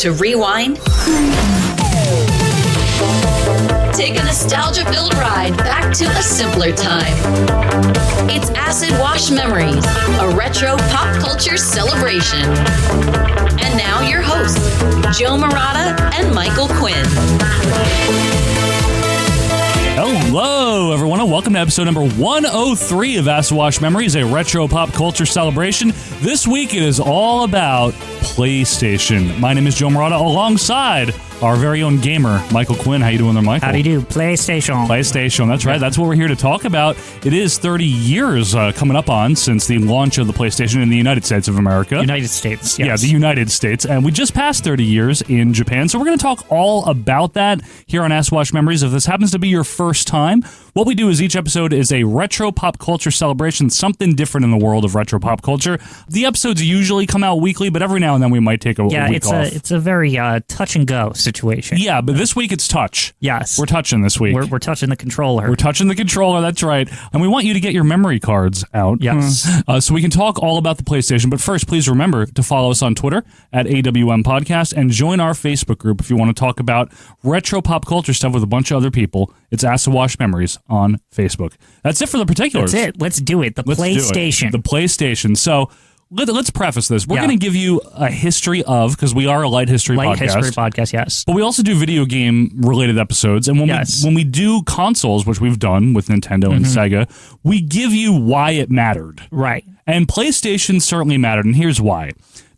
to rewind, take a nostalgia-filled ride back to a simpler time. It's Acid Wash Memories, a retro pop culture celebration. And now your hosts, Joe Murata and Michael Quinn. Hello, everyone, and welcome to episode number 103 of Acid Wash Memories, a retro pop culture celebration. This week, it is all about PlayStation. My name is Joe Murata, alongside our very own gamer, Michael Quinn. How you doing there, Michael? How do you do? PlayStation. PlayStation, that's right. That's what we're here to talk about. It is 30 years coming up on since the launch of the PlayStation in the United States of America. United States, yes. Yeah, the United States. And we just passed 30 years in Japan, so we're going to talk all about that here on Acid Wash Memories. If this happens to be your first time, what we do is each episode is a retro pop culture celebration, something different in the world of retro pop culture. The episodes usually come out weekly, but every now and then we might take a week off. It's a very touch-and-go situation. Yeah, but this week it's touch. Yes. We're touching this week. We're touching the controller. We're touching the controller, that's right. And we want you to get your memory cards out. Yes. So we can talk all about the PlayStation. But first, please remember to follow us on Twitter at AWM Podcast and join our Facebook group if you want to talk about retro pop culture stuff with a bunch of other people. It's Acid Wash Memories on Facebook. That's it for the particulars. That's it. Let's do it. Let's PlayStation. The PlayStation. So let's preface this. We're going to give you a history of, because we are a light history podcast. Light history podcast, yes. But we also do video game related episodes. And when we do consoles, which we've done with Nintendo and Sega, we give you why it mattered. Right. And PlayStation certainly mattered. And here's why.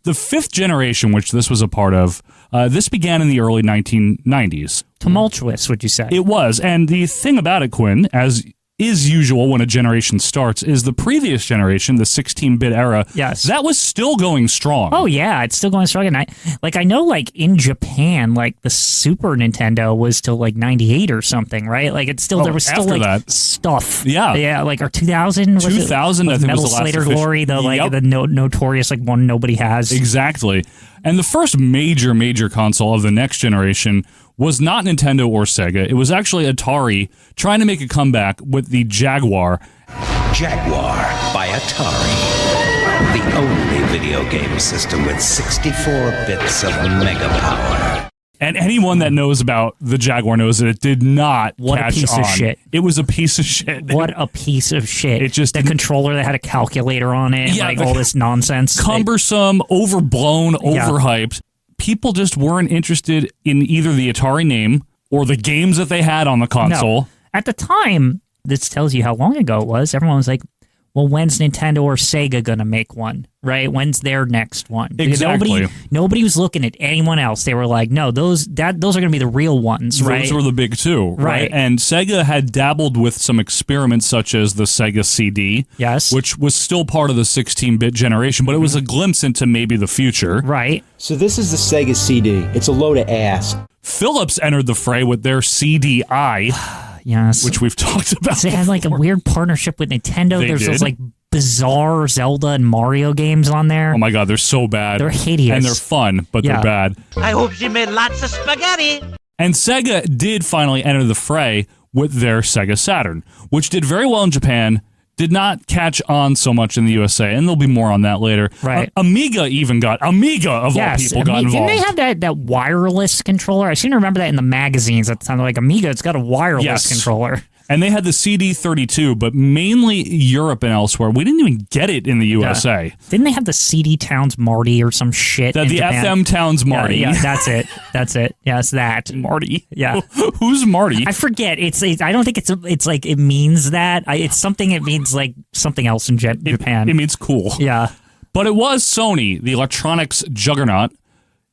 The fifth generation, which this was a part of, this began in the early 1990s. Tumultuous, would you say? It was. And the thing about it, Quinn, as is usual when a generation starts, is the previous generation, the 16-bit era, yes, that was still going strong. Oh, yeah, it's still going strong. And I know, in Japan, the Super Nintendo was till, 98 or something, right? It's still, there was still, that. stuff. Yeah. Yeah, or 2000, 2000, I think, Metal was the last Slater Glory, the notorious, one nobody has. Exactly. And the first major console of the next generation was not Nintendo or Sega. It was actually Atari trying to make a comeback with the Jaguar. Jaguar by Atari. The only video game system with 64 bits of mega power. And anyone that knows about the Jaguar knows that it did not catch on. What a piece of shit. It was a piece of shit. What a piece of shit. It just the controller that had a calculator on it, all this nonsense. Cumbersome, overblown, overhyped. People just weren't interested in either the Atari name or the games that they had on the console. No. At the time, this tells you how long ago it was, everyone was like, well, when's Nintendo or Sega going to make one, right? When's their next one? Because exactly. Nobody was looking at anyone else. They were like, no, those are going to be the real ones, right? Those were the big two, right? And Sega had dabbled with some experiments such as the Sega CD, yes, which was still part of the 16-bit generation, but it was a glimpse into maybe the future. Right. So this is the Sega CD. It's a load of ass. Philips entered the fray with their CDI. Yes. Which we've talked about. They had a weird partnership with Nintendo. There's those bizarre Zelda and Mario games on there. Oh my god, they're so bad. They're hideous. And they're fun, but they're bad. I hope she made lots of spaghetti. And Sega did finally enter the fray with their Sega Saturn, which did very well in Japan, did not catch on so much in the USA, and there'll be more on that later. Right. Amiga of all people got involved. Didn't they have that wireless controller? I seem to remember that in the magazines at the time. They're like, Amiga, it's got a wireless controller. And they had the CD32, but mainly Europe and elsewhere. We didn't even get it in the USA. Yeah. Didn't they have the CD Towns Marty or some shit? The FM Towns Marty. Yeah, that's it. That's it. Yes, that. Marty. Yeah. Who's Marty? I forget. I don't think it's like it means that. It's something. It means something else in Japan. It means cool. Yeah. But it was Sony, the electronics juggernaut,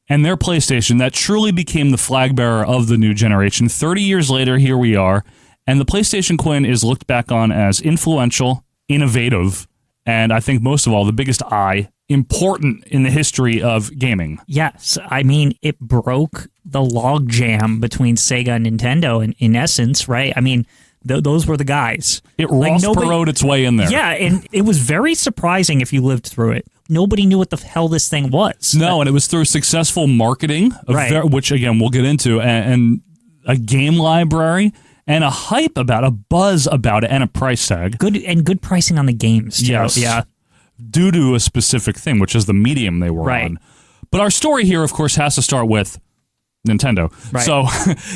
and their PlayStation that truly became the flag bearer of the new generation. 30 years later, here we are. And the PlayStation, Quinn, is looked back on as influential, innovative, and I think most of all, the biggest important in the history of gaming. Yes. I mean, it broke the logjam between Sega and Nintendo in essence, right? I mean, those were the guys. It Ross Perot its way in there. Yeah, and it was very surprising if you lived through it. Nobody knew what the hell this thing was. No, and it was through successful marketing, which, again, we'll get into, and a game library, and a hype about, a buzz about it, and a price tag. Good pricing on the games, too. Yes. Yeah. Due to a specific thing, which is the medium they were on. But our story here, of course, has to start with Nintendo. Right. So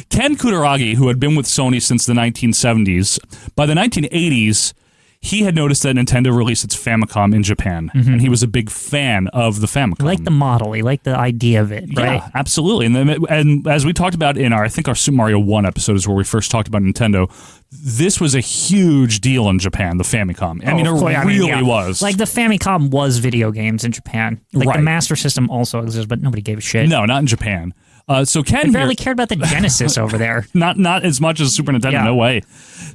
Ken Kutaragi, who had been with Sony since the 1970s, by the 1980s, he had noticed that Nintendo released its Famicom in Japan, and he was a big fan of the Famicom. He liked the model. He liked the idea of it, right? Yeah, absolutely. And as we talked about in our Super Mario 1 episode is where we first talked about Nintendo, this was a huge deal in Japan, the Famicom. I mean, it really was. Like, the Famicom was video games in Japan. Like, Right. the Master System also existed, but nobody gave a shit. No, not in Japan. So Ken They barely cared about the Genesis over there. Not as much as Super Nintendo, Yeah. no way.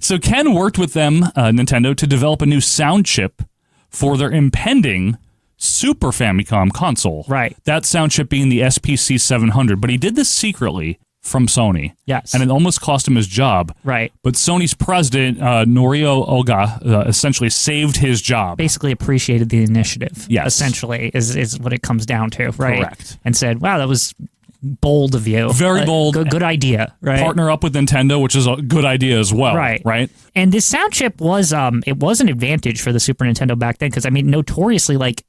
So Ken worked with them, Nintendo, to develop a new sound chip for their impending Super Famicom console. Right. That sound chip being the SPC 700. But he did this secretly from Sony. Yes. And it almost cost him his job. Right. But Sony's president, Norio Oga, essentially saved his job. Basically appreciated the initiative. Yes. Essentially, is what it comes down to, right? Correct. And said, wow, that was bold of you. Very bold. Good idea, right? Partner up with Nintendo, which is a good idea as well. Right. Right. And this sound chip was it was an advantage for the Super Nintendo back then because I mean notoriously like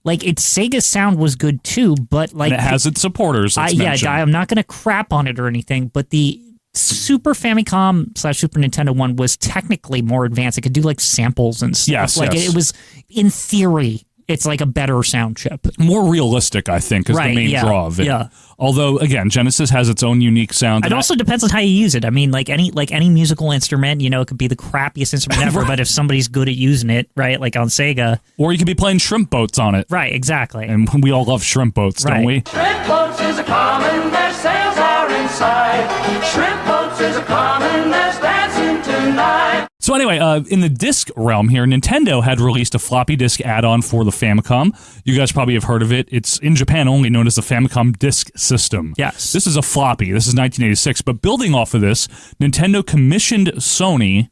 its Sega sound was good too, but like And it has its supporters. It's mentioned. I'm not going to crap on it or anything, but the Super Famicom / Super Nintendo one was technically more advanced. It could do like samples and stuff. Yes, like yes. it was in theory. It's like a better sound chip. More realistic, I think, is Right, the main yeah, draw of it. yeah. Although, again, Genesis has its own unique sound. It and also depends on how you use it. I mean, like any musical instrument, you know, it could be the crappiest instrument ever, but if somebody's good at using it, right, like on Sega, or you could be playing shrimp boats on it. right, exactly. And we all love shrimp boats, don't Right. we? Shrimp boats is a common, their sails are inside. Shrimp boats is a common, there's dancing tonight. So anyway, in the disc realm here, Nintendo had released a floppy disk add-on for the Famicom. You guys probably have heard of it. It's in Japan only, known as the Famicom Disk System. Yes. This is a floppy. This is 1986. But building off of this, Nintendo commissioned Sony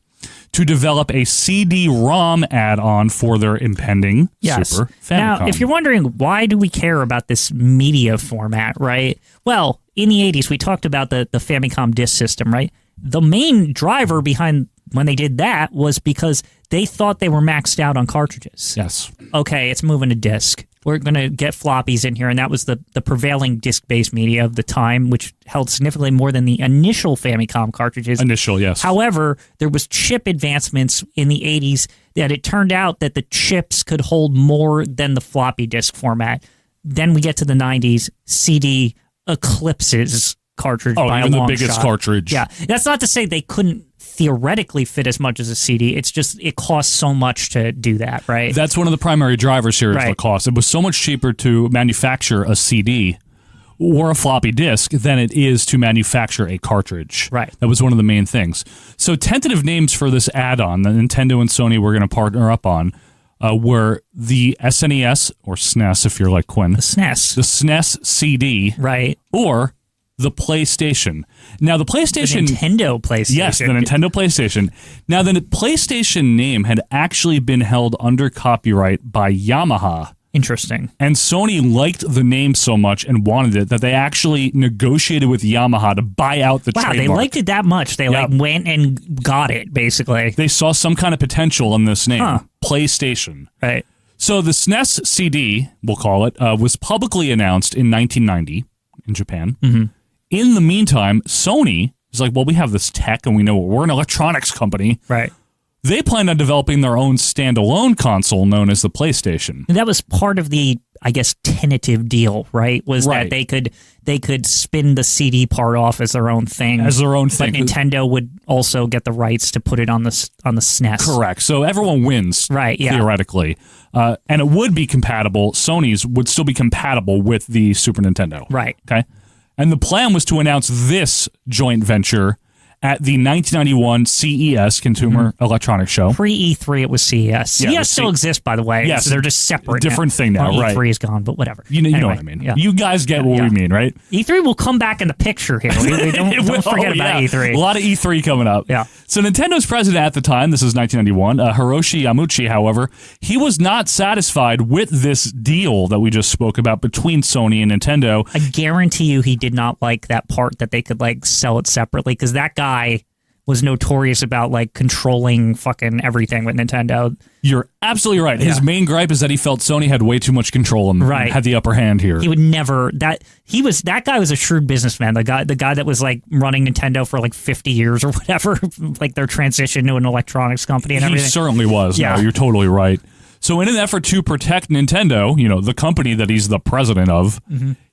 to develop a CD-ROM add-on for their impending Super Famicom. Now, if you're wondering why do we care about this media format, right? Well, in the 80s, we talked about the Famicom disk system, right? The main driver behind when they did that was because they thought they were maxed out on cartridges. Yes. Okay, it's moving to disc. We're going to get floppies in here, and that was the prevailing disc-based media of the time, which held significantly more than the initial Famicom cartridges. Initial, yes. However, there was chip advancements in the 80s that it turned out that the chips could hold more than the floppy disk format. Then we get to the 90s, CD eclipses cartridge by a even long the biggest shot. cartridge. Yeah, that's not to say they couldn't theoretically fit as much as a CD. It's just it costs so much to do that, right? That's one of the primary drivers here is the Right. cost. It was so much cheaper to manufacture a CD or a floppy disk than it is to manufacture a cartridge. Right. That was one of the main things. So tentative names for this add-on that Nintendo and Sony were going to partner up on were the SNES, or SNES if you're like Quinn, the SNES, the SNES CD, right? or the PlayStation. Now, the The PlayStation... Nintendo PlayStation. Yes, the Nintendo PlayStation. Now, the PlayStation name had actually been held under copyright by Yamaha. Interesting. And Sony liked the name so much and wanted it that they actually negotiated with Yamaha to buy out the Wow, trademark. they liked it that much. They like went and got it, basically. They saw some kind of potential in this name, PlayStation. Right. So the SNES CD, we'll call it, was publicly announced in 1990 in Japan. Mm-hmm. In the meantime, Sony is like, well, we have this tech and we know we're an electronics company. Right. They planned on developing their own standalone console known as the PlayStation. And that was part of the, I guess, tentative deal, right? Was Right. that they could spin the CD part off as their own thing. As their own thing. But Nintendo would also get the rights to put it on the SNES. Correct. So everyone wins, Right, yeah. theoretically. And it would be compatible. Sony's would still be compatible with the Super Nintendo. Right. Okay. And the plan was to announce this joint venture at the 1991 CES, Consumer Electronics Show. Pre-E3, it was CES. CES it was still exists, by the way. Yes. So they're just separate. Different thing now, Well, right. E3 is gone, but whatever. You know Anyway, what I mean. Yeah. You guys get what Yeah. we mean, right? E3 will come back in the picture here. We don't, It will, don't forget about yeah. E3. A lot of E3 coming up. Yeah. So Nintendo's president at the time, this is 1991, Hiroshi Yamauchi, however, he was not satisfied with this deal that we just spoke about between Sony and Nintendo. I guarantee you he did not like that part that they could like sell it separately because that guy was notorious about like controlling fucking everything with Nintendo. You're absolutely right. His main gripe is that he felt Sony had way too much control and had the upper hand here. He would never that guy was a shrewd businessman. The guy that was like running Nintendo for like 50 years or whatever, like their transition to an electronics company and everything. He certainly was. Yeah. No, you're totally right. So in an effort to protect Nintendo, the company that he's the president of,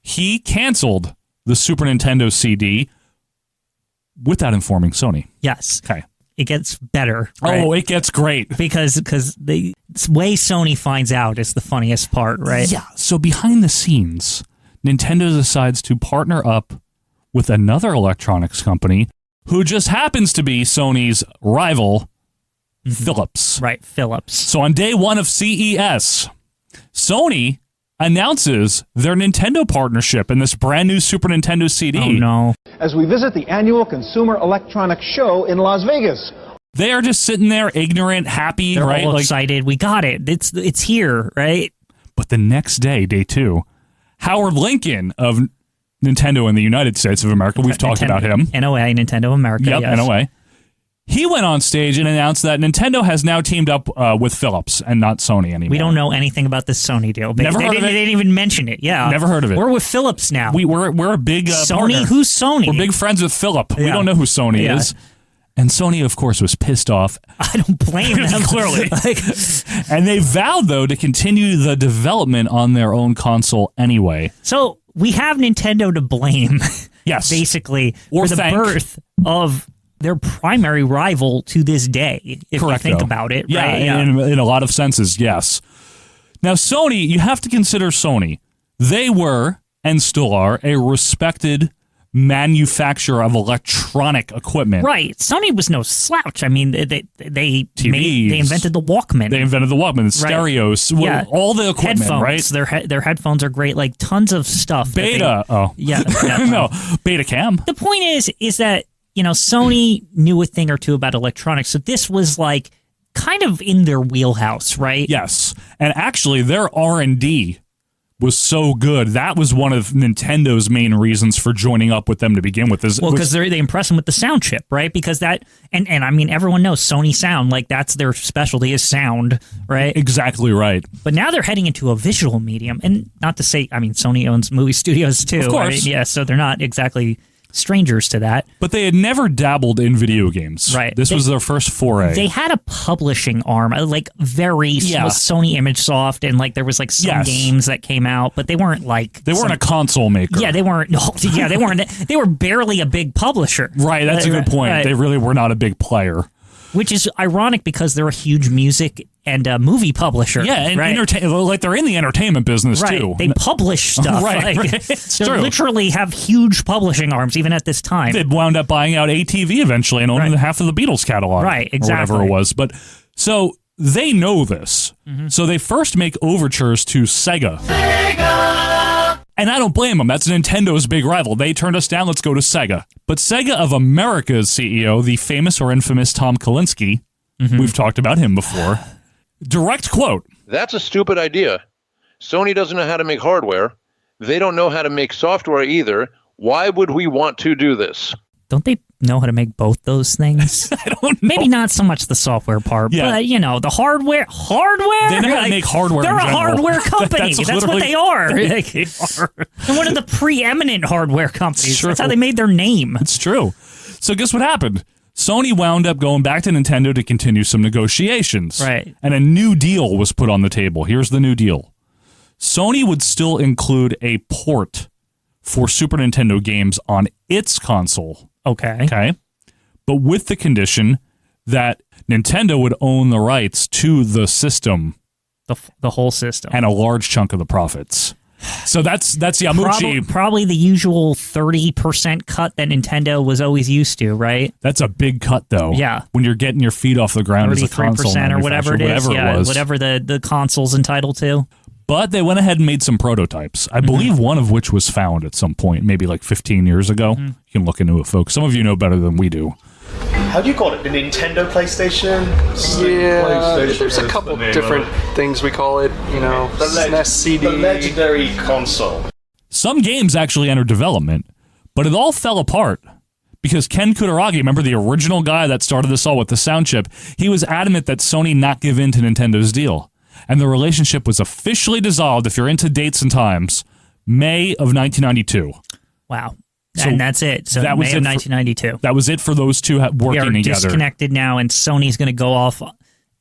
he canceled the Super Nintendo CD without informing Sony. Yes. Okay. It gets better. Right? Oh, it gets great. Because the way Sony finds out is the funniest part, right? Yeah. So behind the scenes, Nintendo decides to partner up with another electronics company who just happens to be Sony's rival, Philips. Right, Philips. So on day one of CES, Sony announces their Nintendo partnership in this brand new Super Nintendo CD. Oh, no. As we visit the annual Consumer Electronics Show in Las Vegas. They are just sitting there ignorant, happy, They're right? all excited. We got it. It's here, right? But the next day, day two, Howard Lincoln of Nintendo in the United States of America, we've talked about him. NOA, Nintendo America. Yep, yes. NOA. He went on stage and announced that Nintendo has now teamed up with Philips and not Sony anymore. We don't know anything about this Sony deal. Never heard of it. They didn't even mention it. Yeah, Never heard of it. We're with Philips now. We're a big Sony. partner. Who's Sony? We're big friends with Philip. We Yeah. don't know who Sony Yeah. is. And Sony, of course, was pissed off. I don't blame them. Clearly. Like, And they vowed, though, to continue the development on their own console anyway. so we have Nintendo to blame, Yes. basically, Or for the thank. birth of their primary rival to this day, if Correct, you think though. about it. Yeah, right? in a lot of senses, yes. Now, Sony, you have to consider Sony. They were, and still are, a respected manufacturer of electronic equipment. Right. Sony was no slouch. I mean, they TVs. they invented the Walkman. They invented the Walkman, the stereos, Yeah. all the equipment, headphones. right? Their headphones are great. Like tons of stuff. that Beta. Yeah. No, Beta Cam. The point is that Sony knew a thing or two about electronics, so this was like kind of in their wheelhouse, right? Yes. And actually, their R&D was so good. That was one of Nintendo's main reasons for joining up with them to begin with. Well, because they impress them with the sound chip, right? Because that, and I mean, everyone knows Sony sound, like that's their specialty is sound, right? Exactly right. But now they're heading into a visual medium, and not to say, I mean, Sony owns movie studios too, Of course. right? Yeah, so they're not exactly strangers to that. But they had never dabbled in video games. Right. This was their first foray. They had a publishing arm, like very with Sony ImageSoft, and like there was like some games that came out, but they weren't like They weren't a console maker. Yeah, they weren't. No, yeah, they weren't. They were barely a big publisher. Right, that's a good point. Right. They really were not a big player. Which is ironic because they're a huge music and movie publisher. Yeah, and right? like they're in the entertainment business Right. too. They publish stuff. Right, Like, right. It's they true. literally have huge publishing arms even at this time. They wound up buying out ATV eventually and owning half of the Beatles catalog. Right, Or exactly. whatever it was. But so they know this. Mm-hmm. So they first make overtures to Sega. And I don't blame them. That's Nintendo's big rival. They turned us down. Let's go to Sega. But Sega of America's CEO, the famous or infamous Tom Kalinske, we've talked about him before. Direct quote. That's a stupid idea. Sony doesn't know how to make hardware. They don't know how to make software either. Why would we want to do this? Don't they know how to make both those things? I don't know. Maybe not so much the software part, Yeah. but the hardware. They know how to make hardware They're in a general. hardware company. That's That's what literally- they are. They They're one of the preeminent hardware companies. True. That's how they made their name. It's true. So guess what happened? Sony wound up going back to Nintendo to continue some negotiations. Right. And a new deal was put on the table. Here's the new deal. Sony would still include a port for Super Nintendo games on its console. Okay. Okay. But with the condition that Nintendo would own the rights to the system The whole system. and a large chunk of the profits. So that's Yamauchi. Probably the usual 30% cut that Nintendo was always used to, right? That's a big cut, though. Yeah. When you're getting your feet off the ground as a console 33% or whatever it is. manufacturer, Yeah, it was. whatever the console's entitled to. But they went ahead and made some prototypes. I believe one of which was found at some point, maybe like 15 years ago. You can look into it, folks. Some of you know better than we do. How do you call it? The Nintendo PlayStation? Yeah, there's a couple different things we call it. The SNES CD. The legendary console. Some games actually entered development, but it all fell apart because Ken Kutaragi, remember the original guy that started this all with the sound chip, he was adamant that Sony not give in to Nintendo's deal. And the relationship was officially dissolved, if you're into dates and times, May of 1992. Wow. So and that's it. So that was May of 1992. That was it for those two working we are together. Disconnected now, and Sony's going to go off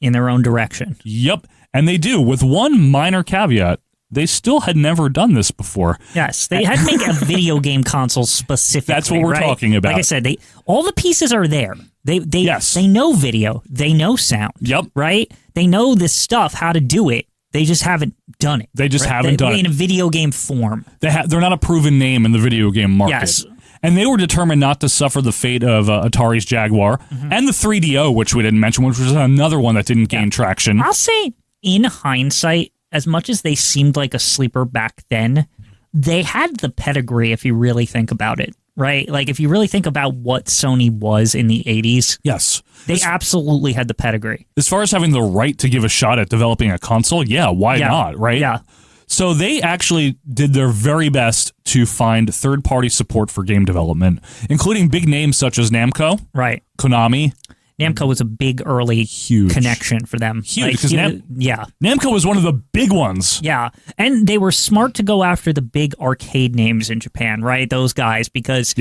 in their own direction. Yep. And they do, with one minor caveat. They still had never done this before. Yes, they had to make a video game console specifically. That's what we're talking about. Like I said, all the pieces are there. They know video, they know sound. Yep. Right? They know this stuff, how to do it. They just haven't done it. They just haven't done it in a video game form. They're not a proven name in the video game market. Yes. And they were determined not to suffer the fate of Atari's Jaguar and the 3DO, which we didn't mention, which was another one that didn't gain traction. I'll say, in hindsight, as much as they seemed like a sleeper back then, they had the pedigree if you really think about it, right? Like, if you really think about what Sony was in the 80s, yes, they absolutely had the pedigree. As far as having the right to give a shot at developing a console, why not, right? Yeah. So they actually did their very best to find third-party support for game development, including big names such as Namco, right, Konami. Namco was a big early connection for them. Huge, because Namco was one of the big ones. Yeah, and they were smart to go after the big arcade names in Japan, right? Those guys, because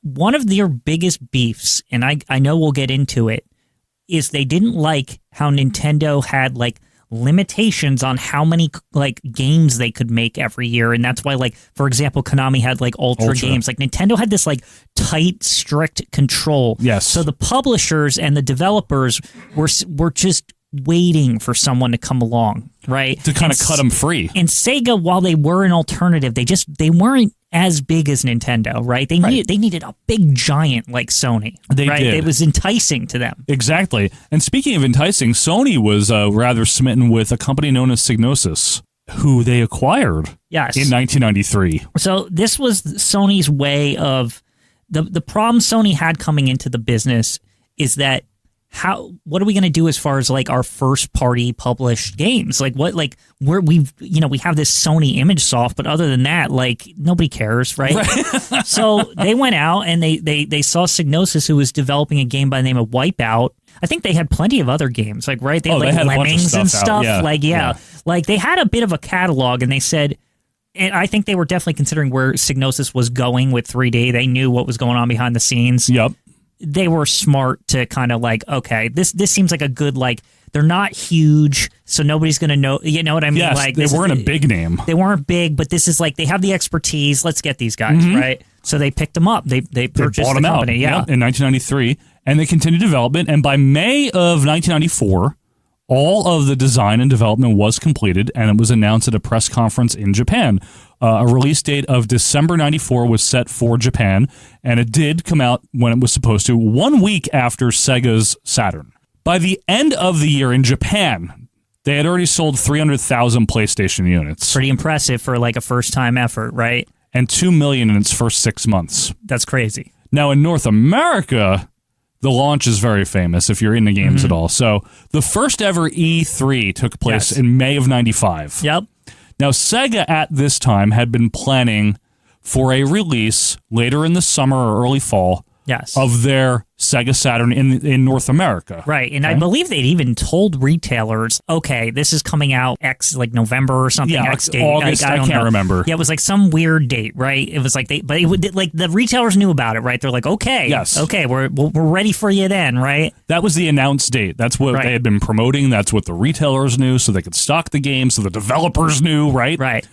one of their biggest beefs, and I know we'll get into it, is they didn't like how Nintendo had like limitations on how many like games they could make every year, and that's why, like, for example, Konami had like Ultra games. Like, Nintendo had this like tight, strict control. Yes. So the publishers and the developers were just waiting for someone to come along, right? To kind of cut them free. And Sega, while they were an alternative, they weren't as big as Nintendo, right? They needed a big giant like Sony. They did. It was enticing to them. Exactly. And speaking of enticing, Sony was rather smitten with a company known as Psygnosis, who they acquired in 1993. So this was Sony's way of the problem Sony had coming into the business is that what are we going to do as far as like our first party published games? Like we have this Sony ImageSoft, but other than that, like nobody cares, right? So they went out and they saw Psygnosis, who was developing a game by the name of Wipeout. I think they had plenty of other games, like they had Lemmings and stuff. Like they had a bit of a catalog, and they said, and I think they were definitely considering where Psygnosis was going with 3D. They knew what was going on behind the scenes. Yep. They were smart to kind of like, okay, this seems like a good, like, they're not huge, so nobody's going to know, you know what I mean? Yes, like, they weren't a big name. They weren't big, but this is like, they have the expertise, let's get these guys, right? So they picked them up. They purchased bought the them company, out in 1993, and they continued development, and by May of 1994, all of the design and development was completed, and it was announced at a press conference in Japan. A release date of December 94 was set for Japan, and it did come out when it was supposed to, 1 week after Sega's Saturn. By the end of the year in Japan, they had already sold 300,000 PlayStation units. Pretty impressive for like a first-time effort, right? And 2 million in its first 6 months. That's crazy. Now, in North America, the launch is very famous if you're into games at all. So the first ever E3 took place in May of 95. Yep. Now, Sega at this time had been planning for a release later in the summer or early fall of their Sega Saturn in North America. Right, and I believe they'd even told retailers, okay, this is coming out like November or something. Yeah, X date. August, I can't remember. Yeah, it was like some weird date, right? It was like the retailers knew about it, right? They're like, okay, we're ready for you then, right? That was the announced date. That's what they had been promoting. That's what the retailers knew, so they could stock the game, so the developers knew, right? Right.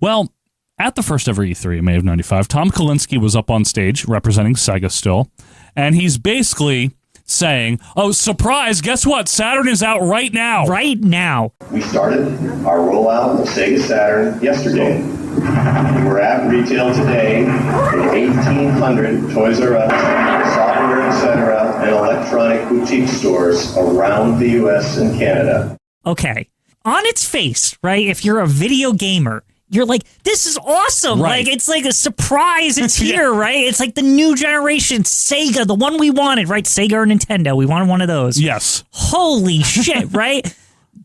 Well, at the first ever E3 in May of 95, Tom Kalinske was up on stage representing Sega still, and he's basically saying, oh, surprise, guess what? Saturn is out right now. Right now. We started our rollout of Sega Saturn yesterday. We're at retail today in 1,800 Toys R Us, software, etc., and electronic boutique stores around the U.S. and Canada. Okay. On its face, right, if you're a video gamer, you're like, this is awesome. Right. Like, it's like a surprise. It's here, right? It's like the new generation Sega, the one we wanted, right? Sega or Nintendo. We wanted one of those. Yes. Holy shit, right?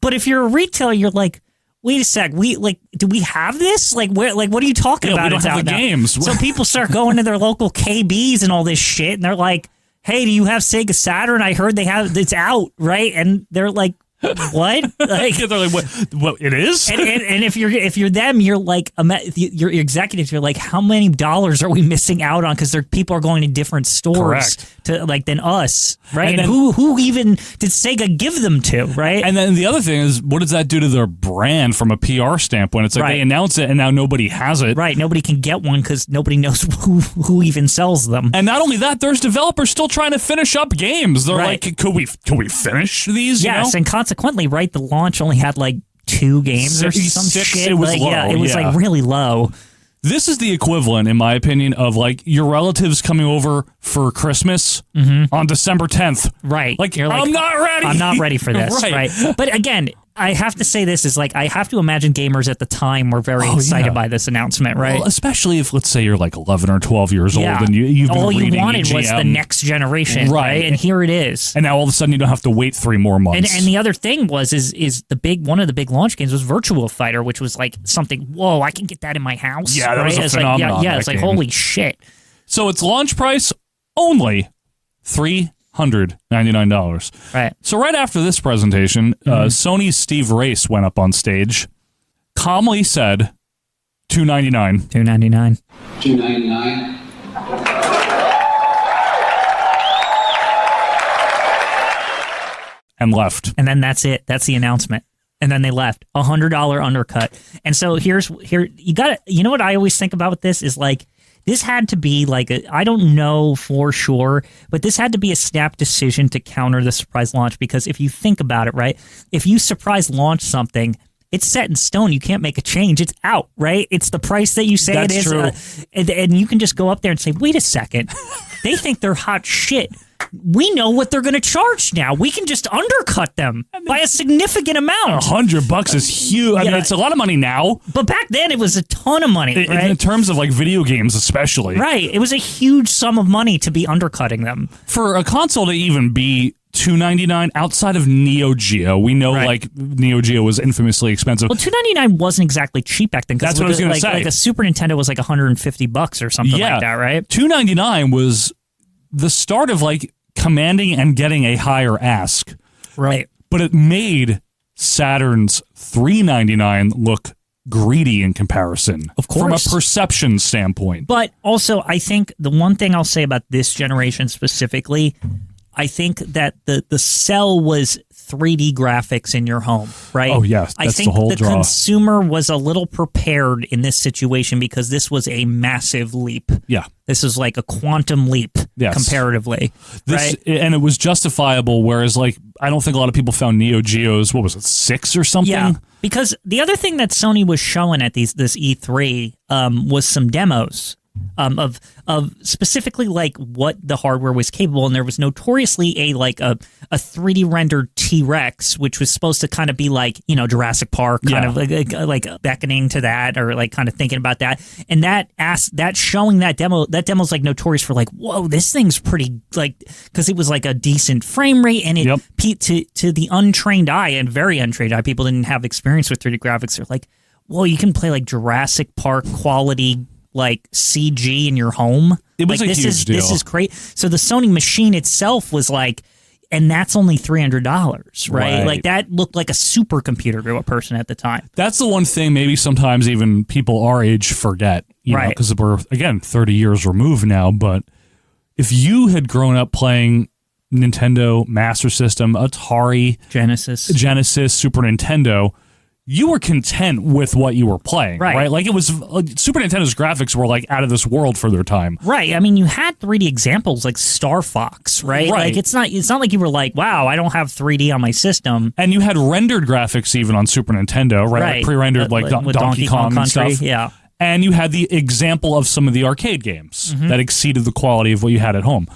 But if you're a retailer, you're like, wait a sec, do we have this? Like, where? Like, what are you talking about? We don't It's have out the now. games. So people start going to their local KBs and all this shit, and they're like, "Hey, do you have Sega Saturn? I heard it's out, right?" And they're like, "What?" Like, they're like, "What? It is?" And if you're them, you're like, your executives, you're like, how many dollars are we missing out on? Because people are going to different stores than us, right? And who even did Sega give them to, right? And then the other thing is, what does that do to their brand from a PR standpoint? It's like they announce it and now nobody has it. Right, nobody can get one because nobody knows who even sells them. And not only that, there's developers still trying to finish up games. They're like, could we finish these? Yes, and consequently, right, the launch only had like 2 games or some shit. It was low. Yeah, it was like really low. This is the equivalent, in my opinion, of like your relatives coming over for Christmas on December 10th. Right. Like, you're I'm not ready. I'm not ready for this. Right. But again, I have to say this is like, I have to imagine gamers at the time were very excited by this announcement, right? Well, especially if, let's say, you're like 11 or 12 years old and you've been all reading you wanted EGM. was the next generation, right? And here it is. And now all of a sudden you don't have to wait 3 more months. And the other thing was one of the big launch games was Virtua Fighter, which was like something. Whoa, I can get that in my house. Yeah, that was a phenomenon. Yeah, it's like holy shit. So its launch price only $399. Right. So right after this presentation, Sony's Steve Race went up on stage, calmly said, $299. $299. $299. And left. And then that's it. That's the announcement. And then they left. $100 undercut. And so you know what I always think about with this is like, this had to be like I don't know for sure, but this had to be a snap decision to counter the surprise launch, because if you think about it, right, if you surprise launch something, it's set in stone. You can't make a change. It's out, right? It's the price that you say it is. True. And you can just go up there and say, wait a second. They think they're hot shit. We know what they're going to charge now. We can just undercut them by a significant amount. $100 is huge. I mean, it's a lot of money now. But back then, it was a ton of money, right? In terms of like video games, especially. Right. It was a huge sum of money to be undercutting them. For a console to even be $299 outside of Neo Geo, we know like Neo Geo was infamously expensive. Well, $299 wasn't exactly cheap back then. That's what I was going to say. Like a Super Nintendo was like $150 or something like that, right? $299 was the start of like commanding and getting a higher ask. Right. But it made Saturn's $399 look greedy in comparison. Of course. From a perception standpoint. But also, I think the one thing I'll say about this generation specifically, I think that the sell was 3D graphics in your home, right? Oh, yes. I That's think the whole draw. Consumer was a little prepared in this situation because this was a massive leap. Yeah. This is like a quantum leap comparatively. Right? And it was justifiable, whereas like I don't think a lot of people found Neo Geo's, what was it, 6 or something? Yeah. Because the other thing that Sony was showing at this E3 was some demos. Of specifically like what the hardware was capable, and there was notoriously a 3D rendered T-Rex, which was supposed to kind of be like, you know, Jurassic Park, kind of like beckoning to that, or like kind of thinking about that. And that showing that demo's like notorious for like, whoa, this thing's pretty, like, because it was like a decent frame rate, and it to the untrained eye, and very untrained eye, people didn't have experience with 3D graphics. They're like, whoa, you can play like Jurassic Park quality like CG in your home. It was like, a huge deal. This is great. So the Sony machine itself was like, and that's only $300, right? Like that looked like a supercomputer to a person at the time. That's the one thing maybe sometimes even people our age forget, you know, because we're, again, 30 years removed now. But if you had grown up playing Nintendo, Master System, Atari, Genesis, Super Nintendo, you were content with what you were playing, right? Like it was Super Nintendo's graphics were like out of this world for their time, right? I mean, you had 3D examples like Star Fox, right? Like it's not like you were like, wow, I don't have 3D on my system, and you had rendered graphics even on Super Nintendo, right? Like pre-rendered, like Donkey Kong and stuff, yeah. And you had the example of some of the arcade games that exceeded the quality of what you had at home.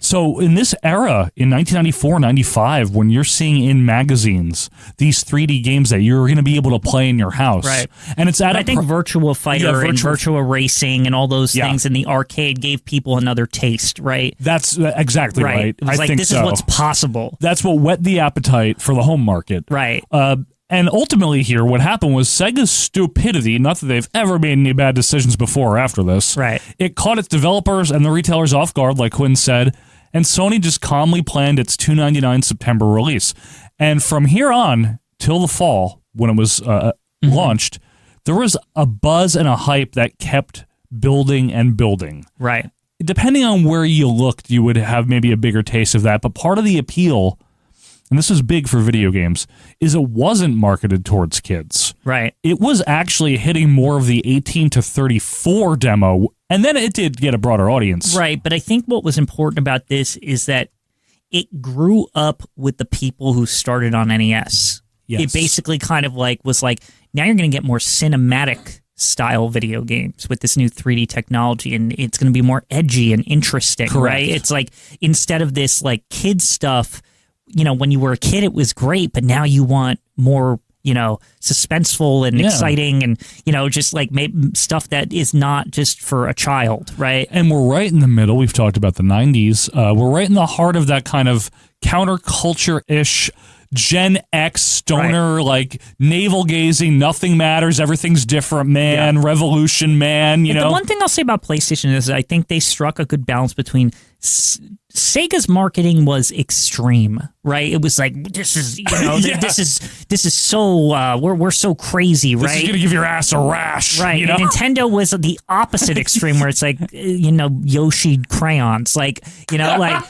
So in this era, in 1994, 95, when you're seeing in magazines these 3D games that you're going to be able to play in your house. Right. And it's at I think Virtua Fighter and Virtua Racing and all those things in the arcade gave people another taste, right? That's exactly right. It was I like, think this is what's possible. That's what whet the appetite for the home market. Right. And ultimately here, what happened was Sega's stupidity, not that they've ever made any bad decisions before or after this. Right. It caught its developers and the retailers off guard, like Quinn said, and Sony just calmly planned its $299 September release. And from here on till the fall, when it was launched, there was a buzz and a hype that kept building and building. Right. Depending on where you looked, you would have maybe a bigger taste of that. But part of the appeal, and this is big for video games, is it wasn't marketed towards kids. Right. It was actually hitting more of the 18 to 34 demo, and then it did get a broader audience. Right, but I think what was important about this is that it grew up with the people who started on NES. Yes. It basically kind of like was like, now you're going to get more cinematic style video games with this new 3D technology, and it's going to be more edgy and interesting. Correct. Right? It's like, instead of this like kid stuff, you know, when you were a kid, it was great, but now you want more, you know, suspenseful and exciting and, you know, just like stuff that is not just for a child, right? And we're right in the middle. We've talked about the 90s. We're right in the heart of that kind of counterculture-ish Gen X stoner, like navel gazing, nothing matters, everything's different, man, revolution, man, you know. The one thing I'll say about PlayStation is I think they struck a good balance between Sega's marketing was extreme, right? It was like, this is, you know, this is so we're so crazy, right? This is gonna give your ass a rash, right? You know? And Nintendo was the opposite extreme, where it's like, you know, Yoshi crayons, like, you know, like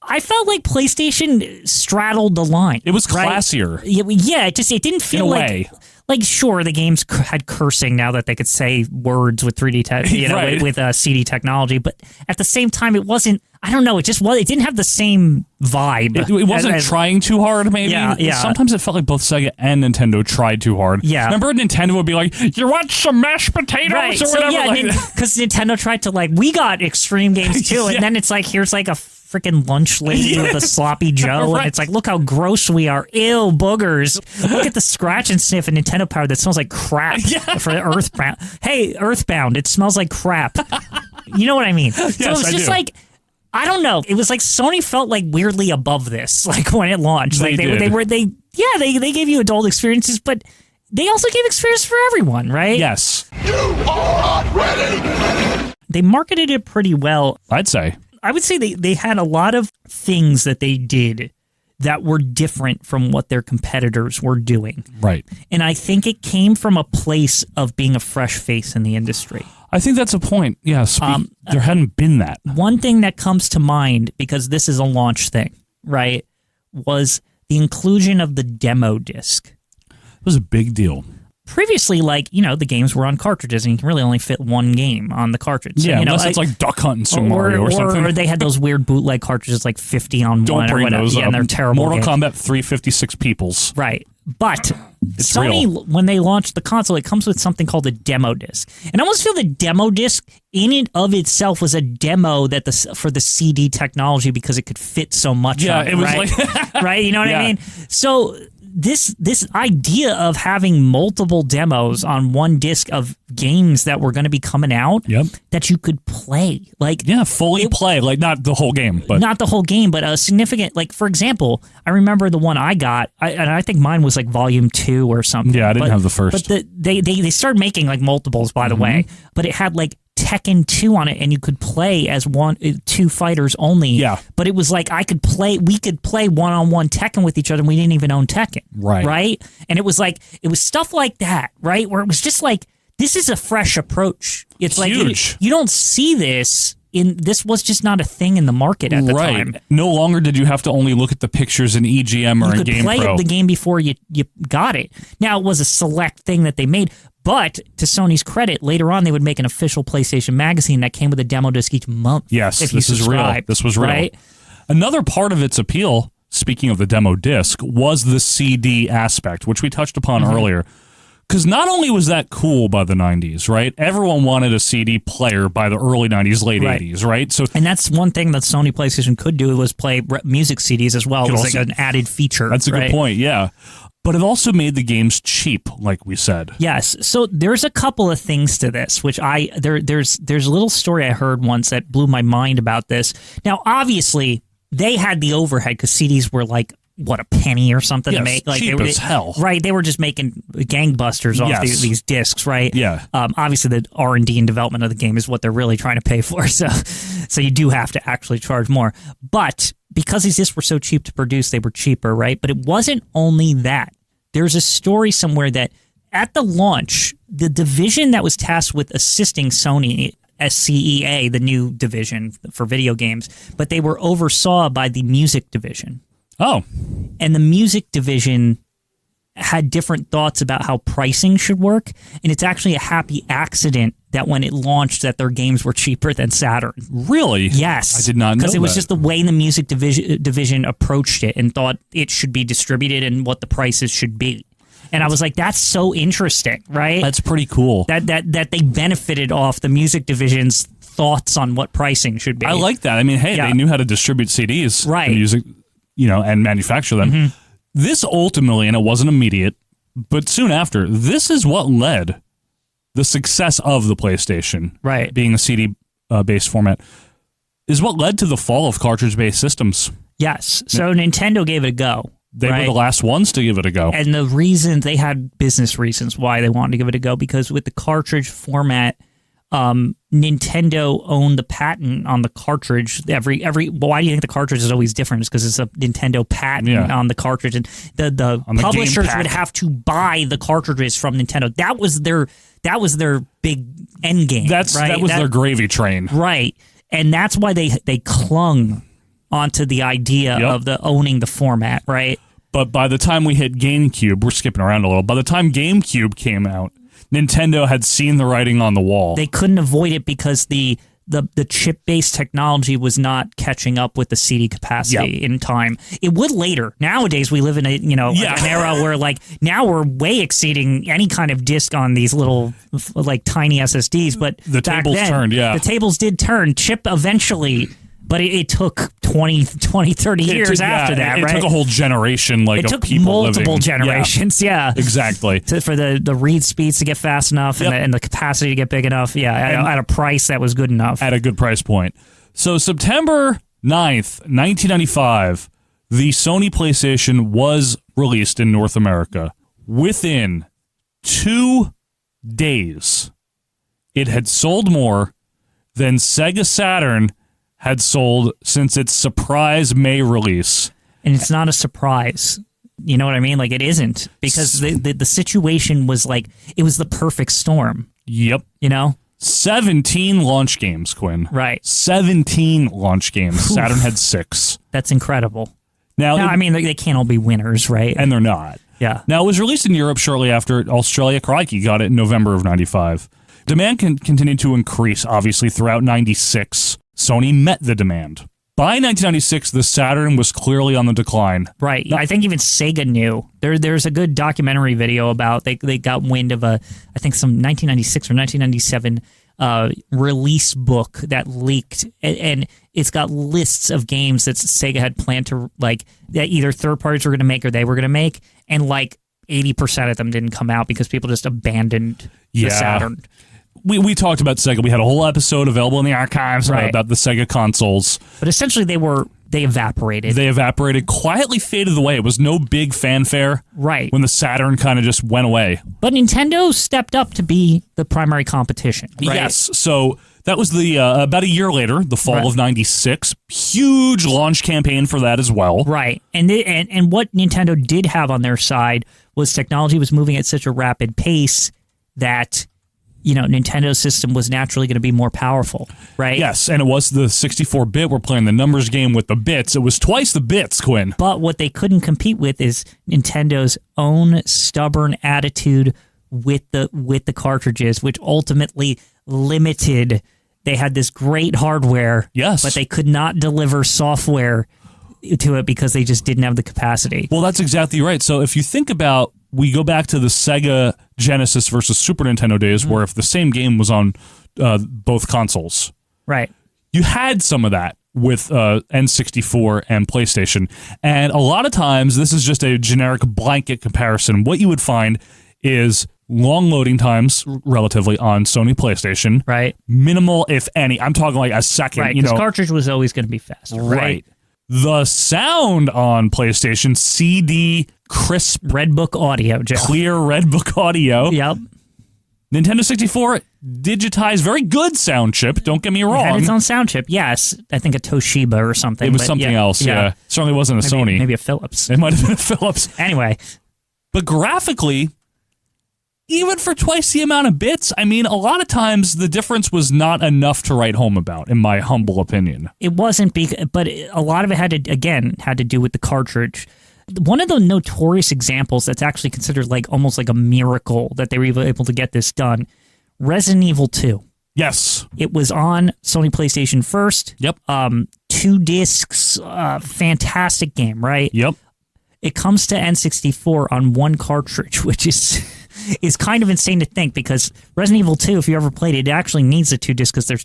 I felt like PlayStation straddled the line. It was right? classier. Yeah, it didn't feel in a like. way. Like, sure, the games had cursing now that they could say words with 3D, you know, right. with CD technology, but at the same time, it wasn't. I don't know. It just was. It didn't have the same vibe. It wasn't trying too hard. Maybe. Yeah. Sometimes it felt like both Sega and Nintendo tried too hard. Yeah. Remember, Nintendo would be like, "You want some mashed potatoes Right. or whatever?" So, yeah, because Nintendo tried to like, we got extreme games too, and then it's like, here's like a freaking lunch lady with a sloppy Joe, Right. and it's like, look how gross we are. Ew, boogers. Look at the scratch and sniff of Nintendo Power that smells like crap for Earthbound. Hey, Earthbound, it smells like crap. You know what I mean? So Yes, it was just like, I don't know. It was like Sony felt like weirdly above this, like when it launched. Like they gave you adult experiences, but they also gave experience for everyone, right? Yes. You are not ready. They marketed it pretty well. I'd say. I would say they had a lot of things that they did that were different from what their competitors were doing. Right. And I think it came from a place of being a fresh face in the industry. I think that's a point. Yes. There hadn't been that. One thing that comes to mind, because this is a launch thing, right, was the inclusion of the demo disc. It was a big deal. Previously, like, you know, the games were on cartridges and you can really only fit one game on the cartridge. Yeah, you know, unless it's like Duck Hunt and Super Mario or something. Or they had those weird bootleg cartridges like 50 on Don't one or bring whatever. those Yeah, up. and they're terrible Mortal games. Kombat 356 peoples. Right. But It's Sony, real. when they launched the console, it comes with something called a demo disc. And I almost feel the demo disc in and of itself was a demo that for the CD technology because it could fit so much on it was right? like... right? You know what I Yeah. mean? So this idea of having multiple demos on one disc of games that were going to be coming out that you could play. Like fully play. Like not the whole game. But not the whole game, but a significant, like, for example, I remember the one I got, and I think mine was like Volume 2 or something. Yeah, I didn't have the first. But they started making like multiples, by the way, but it had like Tekken 2 on it, and you could play as two fighters only. Yeah. But it was like we could play one-on-one Tekken with each other, and we didn't even own Tekken. Right? And it was stuff like that, right? Where it was just like, this is a fresh approach. It's huge. Like, you don't see this. This was just not a thing in the market at the time. No longer did you have to only look at the pictures in EGM or in You could play GamePro. the game before you got it. Now, it was a select thing that they made, but to Sony's credit, later on they would make an official PlayStation magazine that came with a demo disc each month. Yes, if you this is real. subscribed, This was real. Right? Another part of its appeal, speaking of the demo disc, was the CD aspect, which we touched upon earlier. Because not only was that cool by the 90s, right? Everyone wanted a CD player by the early 90s, late 80s, right? So, and that's one thing that Sony PlayStation could do, was play music CDs as well. It was like an added feature. That's a good point, yeah. But it also made the games cheap, like we said. Yes. So there's a couple of things to this, which there's a little story I heard once that blew my mind about this. Now, obviously, they had the overhead because CDs were like what, a penny or something to Yes, make? Like cheap as hell. Right, they were just making gangbusters off Yes. these discs, right? Yeah. Obviously, the R&D and development of the game is what they're really trying to pay for, so you do have to actually charge more. But because these discs were so cheap to produce, they were cheaper, right? But it wasn't only that. There's a story somewhere that at the launch, the division that was tasked with assisting Sony, SCEA, the new division for video games, but they were oversaw by the music division. Oh. And the music division had different thoughts about how pricing should work, and it's actually a happy accident that when it launched that their games were cheaper than Saturn. Really? Yes. I did not know because it was that. just the way the music division approached it and thought it should be distributed and what the prices should be. And I was like, that's so interesting, right? That's pretty cool. That they benefited off the music division's thoughts on what pricing should be. I like that. I mean, hey, Yeah. they knew how to distribute CDs, Right. and music, and manufacture them. This ultimately, and it wasn't immediate, but soon after, this is what led the success of the PlayStation, right? Being a CD-based format, is what led to the fall of cartridge-based systems. Yes. So Nintendo gave it a go. They right? were the last ones to give it a go. And the reason they had business reasons why they wanted to give it a go, because with the cartridge format, Nintendo owned the patent on the cartridge. Why do you think the cartridge is always different? It's because it's a Nintendo patent on the cartridge, and the publishers would have to buy the cartridges from Nintendo. That was their big end game. That was their gravy train, right? And that's why they clung onto the idea of the owning the format, right? But by the time we hit GameCube, we're skipping around a little. By the time GameCube came out, Nintendo had seen the writing on the wall. They couldn't avoid it because the chip-based technology was not catching up with the CD capacity in time. It would later. Nowadays, we live in an era where now we're way exceeding any kind of disc on these little tiny SSDs. But the tables turned. The tables did turn. Chip eventually. But it took 20, 30 years after that, right? It took a whole generation, it of took people multiple living. generations, yeah. Exactly. For the read speeds to get fast enough and the capacity to get big enough, at a price that was good enough. At a good price point. So September 9th, 1995, the Sony PlayStation was released in North America. Within 2 days, it had sold more than Sega Saturn had sold since its surprise May release. And it's not a surprise. You know what I mean? It isn't. Because the situation was it was the perfect storm. Yep. 17 launch games, Quinn. Right. 17 launch games. Saturn had 6. That's incredible. Now, I mean, they can't all be winners, right? And they're not. Yeah. Now, it was released in Europe shortly after Australia. Crikey got it in November of 95. Demand continued to increase, obviously, throughout 96. Sony met the demand. By 1996, the Saturn was clearly on the decline. Right. I think even Sega knew. There's a good documentary video about they got wind of some 1996 or 1997 release book that leaked, and it's got lists of games that Sega had planned to that either third parties were going to make or they were going to make, and 80% of them didn't come out because people just abandoned the Saturn. We talked about Sega. We had a whole episode available in the archives about the Sega consoles. But essentially, they evaporated. They evaporated, quietly faded away. It was no big fanfare. Right. When the Saturn kind of just went away. But Nintendo stepped up to be the primary competition. Right? Yes. So that was the about a year later, the fall of 96. Huge launch campaign for that as well. Right. And what Nintendo did have on their side was technology was moving at such a rapid pace that Nintendo's system was naturally going to be more powerful, right? Yes, and it was the 64-bit. We're playing the numbers game with the bits. It was twice the bits, Quinn. But what they couldn't compete with is Nintendo's own stubborn attitude with the cartridges, which ultimately limited. They had this great hardware, but they could not deliver software to it because they just didn't have the capacity. Well, that's exactly right. So if you think about, we go back to the Sega Genesis versus Super Nintendo days, where if the same game was on both consoles, right, you had some of that with N64 and PlayStation. And a lot of times, this is just a generic blanket comparison. What you would find is long loading times, relatively, on Sony PlayStation. Right. Minimal, if any. I'm talking a second. Right, because cartridge was always going to be faster. Right. The sound on PlayStation, CD, crisp, Redbook audio, Jeff. clear Redbook audio. Yep. Nintendo 64, digitized, very good sound chip. Don't get me wrong. It had its own sound chip. Yes, I think a Toshiba or something. It was something else. Yeah, certainly wasn't a Sony. Maybe a Philips. It might have been a Philips. Anyway, but graphically, even for twice the amount of bits, I mean, a lot of times the difference was not enough to write home about, in my humble opinion. it wasn't, but a lot of it had to do with the cartridge. One of the notorious examples that's actually considered like almost like a miracle that they were able to get this done, Resident Evil 2. Yes. It was on Sony PlayStation first. Yep. 2 discs, fantastic game, right? Yep. It comes to N64 on one cartridge, which is kind of insane to think, because Resident Evil 2, if you ever played it, it actually needs the 2 discs because there's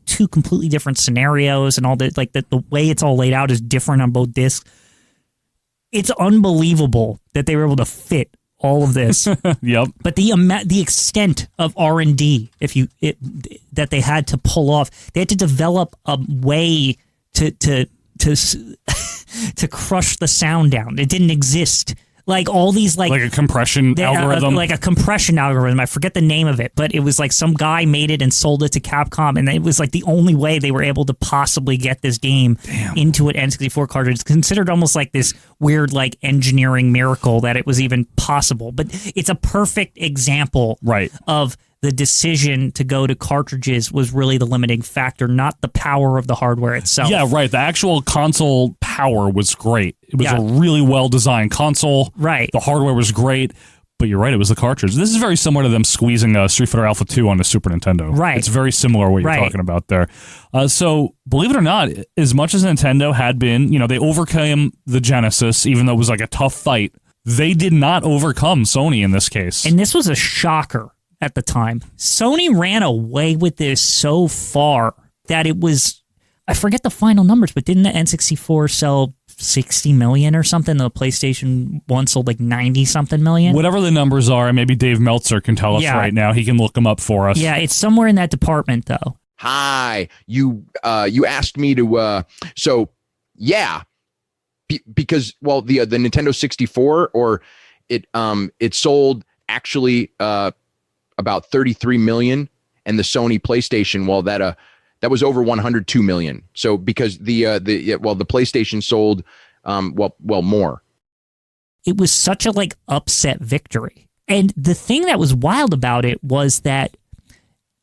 two completely different scenarios, and all the way it's all laid out is different on both discs. It's unbelievable that they were able to fit all of this. Yep. But the extent of R&D that they had to pull off, they had to develop a way to crush the sound down. It didn't exist. Like all these like a compression algorithm. Like a compression algorithm. I forget the name of it, but it was like some guy made it and sold it to Capcom, and it was like the only way they were able to possibly get this game into an N64 cartridge. It's considered almost like this weird like engineering miracle that it was even possible. But it's a perfect example of the decision to go to cartridges was really the limiting factor, not the power of the hardware itself. Yeah, right. The actual console power was great. It was a really well-designed console. Right. The hardware was great, but you're right, it was the cartridge. This is very similar to them squeezing Street Fighter Alpha 2 on the Super Nintendo. Right. It's very similar what you're talking about there. So, believe it or not, as much as Nintendo had been, they overcame the Genesis, even though it was like a tough fight, they did not overcome Sony in this case. And this was a shocker at the time. Sony ran away with this so far that it was, I forget the final numbers, but didn't the N64 sell 60 million or something? The PlayStation 1 sold like 90 something million. Whatever the numbers are, and maybe Dave Meltzer can tell us right now. He can look them up for us. Yeah, it's somewhere in that department though. Hi, you asked me to because the Nintendo 64 it sold actually about 33 million, and the Sony PlayStation, that was over 102 million. So because the PlayStation sold more. It was such a like upset victory. And the thing that was wild about it was that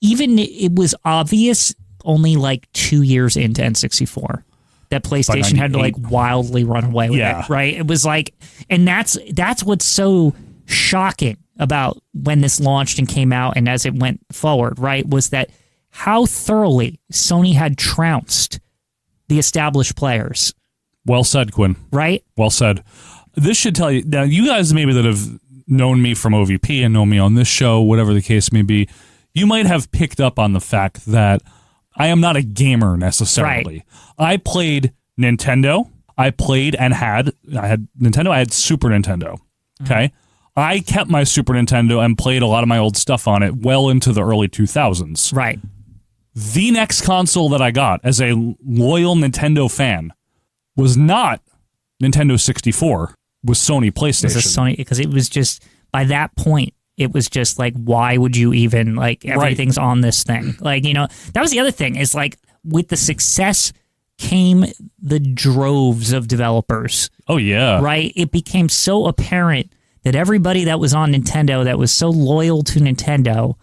even it was obvious only like 2 years into N64 that PlayStation had to like wildly run away with it, right? It was like, and that's what's so shocking about when this launched and came out and as it went forward, right, was that how thoroughly Sony had trounced the established players. Well said, Quinn. Right? Well said. This should tell you, now you guys maybe that have known me from OVP and know me on this show, whatever the case may be, you might have picked up on the fact that I am not a gamer necessarily. Right. I played Nintendo. I had Nintendo. I had Super Nintendo. Okay. I kept my Super Nintendo and played a lot of my old stuff on it well into the early 2000s. Right. The next console that I got as a loyal Nintendo fan was not Nintendo 64, was Sony PlayStation. It was a Sony, because it was just, by that point, it was just like, why would you even, like, everything's on this thing. Like, that was the other thing, is like, with the success came the droves of developers. Oh, yeah. Right? It became so apparent that everybody that was on Nintendo that was so loyal to Nintendo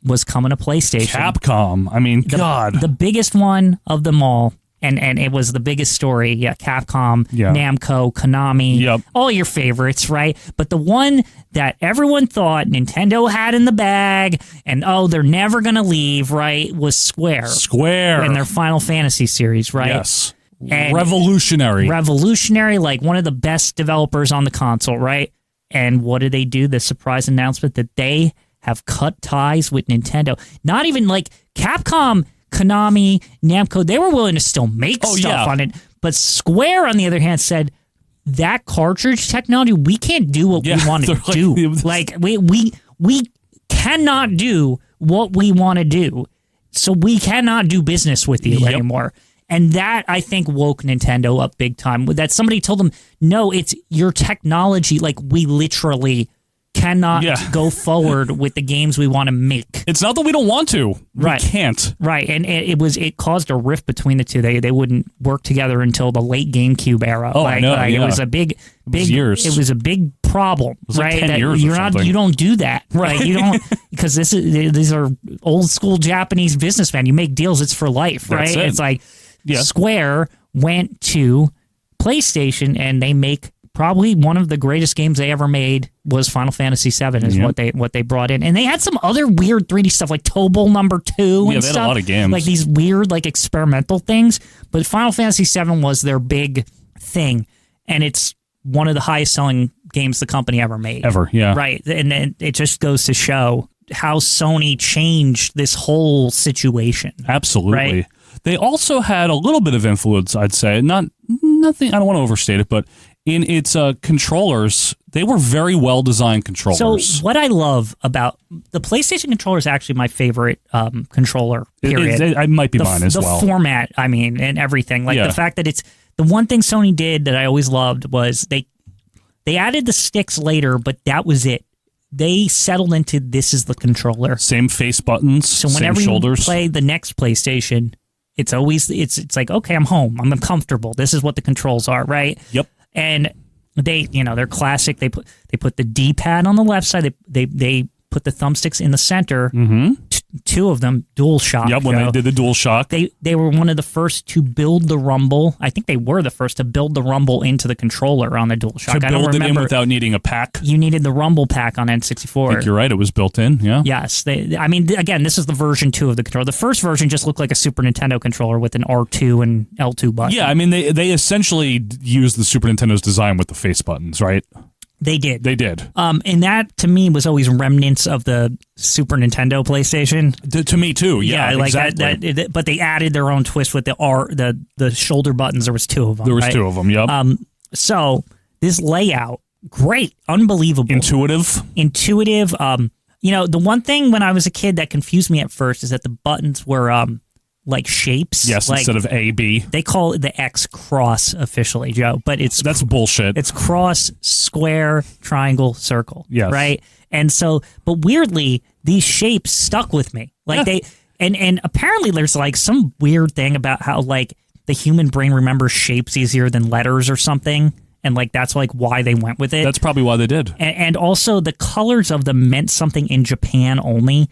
was coming to PlayStation. Capcom. I mean, God. The biggest one of them all, and it was the biggest story, Capcom, Namco, Konami, all your favorites, right? But the one that everyone thought Nintendo had in the bag, and they're never going to leave, right, was Square. And their Final Fantasy series, right? Yes. And revolutionary, like one of the best developers on the console, right? And what did they do? The surprise announcement that they have cut ties with Nintendo. Not even like Capcom, Konami, Namco, they were willing to still make stuff on it. But Square, on the other hand, said, that cartridge technology, we can't do what we want to do. Like, we cannot do what we want to do. So we cannot do business with you anymore. And that, I think, woke Nintendo up big time. That somebody told them, no, it's your technology. Like, we literally cannot go forward with the games we want to make. It's not that we don't want to. We can't. Right. And it caused a rift between the two. They wouldn't work together until the late GameCube era. Oh, I know. It was a big years. It was a big problem, right? 10 that years you're or not, something. you don't do that, right? You don't, because these are old school Japanese businessmen. You make deals, it's for life, right? It's like Square went to PlayStation and they make probably one of the greatest games they ever made was Final Fantasy VII is what they brought in. And they had some other weird 3D stuff like Tobal number 2 and they stuff. had a lot of games. Like these weird like experimental things. But Final Fantasy VII was their big thing. And it's one of the highest selling games the company ever made. Ever, yeah. Right. And it just goes to show how Sony changed this whole situation. Absolutely. Right? They also had a little bit of influence, I'd say. Nothing, I don't want to overstate it, but in its controllers, they were very well-designed controllers. So what I love about the PlayStation controller is actually my favorite controller, period. It might be mine as well. The format, I mean, and everything. Like the fact that it's... The one thing Sony did that I always loved was they added the sticks later, but that was it. They settled into this is the controller. Same face buttons, so whenever same shoulders. You play the next PlayStation, it's always it's like, okay, I'm home. I'm comfortable. This is what the controls are, right? Yep. And they're classic. They put the D-pad on the left side. They put the thumbsticks in the center. Mm-hmm. Two of them, DualShock. Yep, when they did the DualShock. They were one of the first to build the rumble. I think they were the first to build the rumble into the controller on the DualShock. To build it in without needing a pack. You needed the rumble pack on N64. I think you're right. It was built in, yeah. Yes. Again, this is the version 2 of the controller. The first version just looked like a Super Nintendo controller with an R2 and L2 button. Yeah, I mean, they essentially used the Super Nintendo's design with the face buttons, right? They did. And that, to me, was always remnants of the Super Nintendo PlayStation. To me, too. Yeah, like exactly. that, but they added their own twist with the shoulder buttons. There was 2 of them. There was 2 of them, yep. So, this layout, great, unbelievable. Intuitive. The one thing when I was a kid that confused me at first is that the buttons were... like shapes. Yes, like, instead of A, B. They call it the X cross officially, Joe, but that's bullshit. It's cross, square, triangle, circle. Yes. Right? And so, but weirdly, these shapes stuck with me. Like and apparently there's like some weird thing about how like the human brain remembers shapes easier than letters or something. And like that's like why they went with it. That's probably why they did. And also the colors of them meant something in Japan only.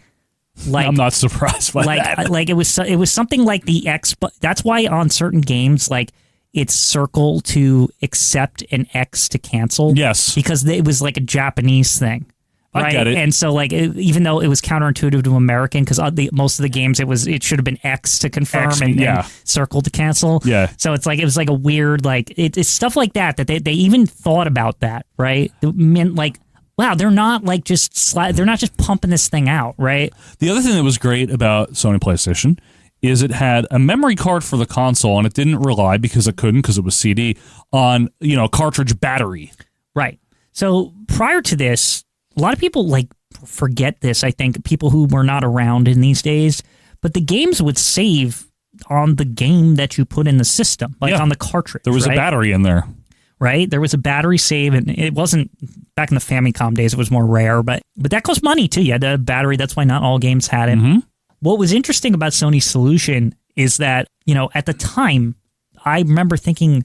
Like, I'm not surprised by that. Like it was something like the X, but that's why on certain games like it's circle to accept and X to cancel. Yes, because it was like a Japanese thing. Right? I get it. And so like even though it was counterintuitive to American, because most of the games it should have been X to confirm and circle to cancel. Yeah. So it was like a weird like it's stuff like that they even thought about that, right? It meant like. Wow, they're not like they're not just pumping this thing out, right? The other thing that was great about Sony PlayStation is it had a memory card for the console, and it didn't rely because it was CD on cartridge battery. Right. So prior to this, a lot of people like forget this. I think people who were not around in these days, but the games would save on the game that you put in the system, like on the cartridge. There was a battery in there. Right? There was a battery save, and it wasn't back in the Famicom days. It was more rare, but that cost money too. You had a battery. That's why not all games had it. Mm-hmm. What was interesting about Sony's solution is that at the time, I remember thinking,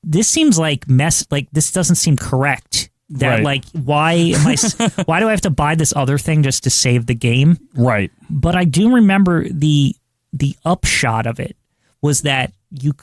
this seems like this doesn't seem correct. That like why why do I have to buy this other thing just to save the game? Right. But I do remember the upshot of it was that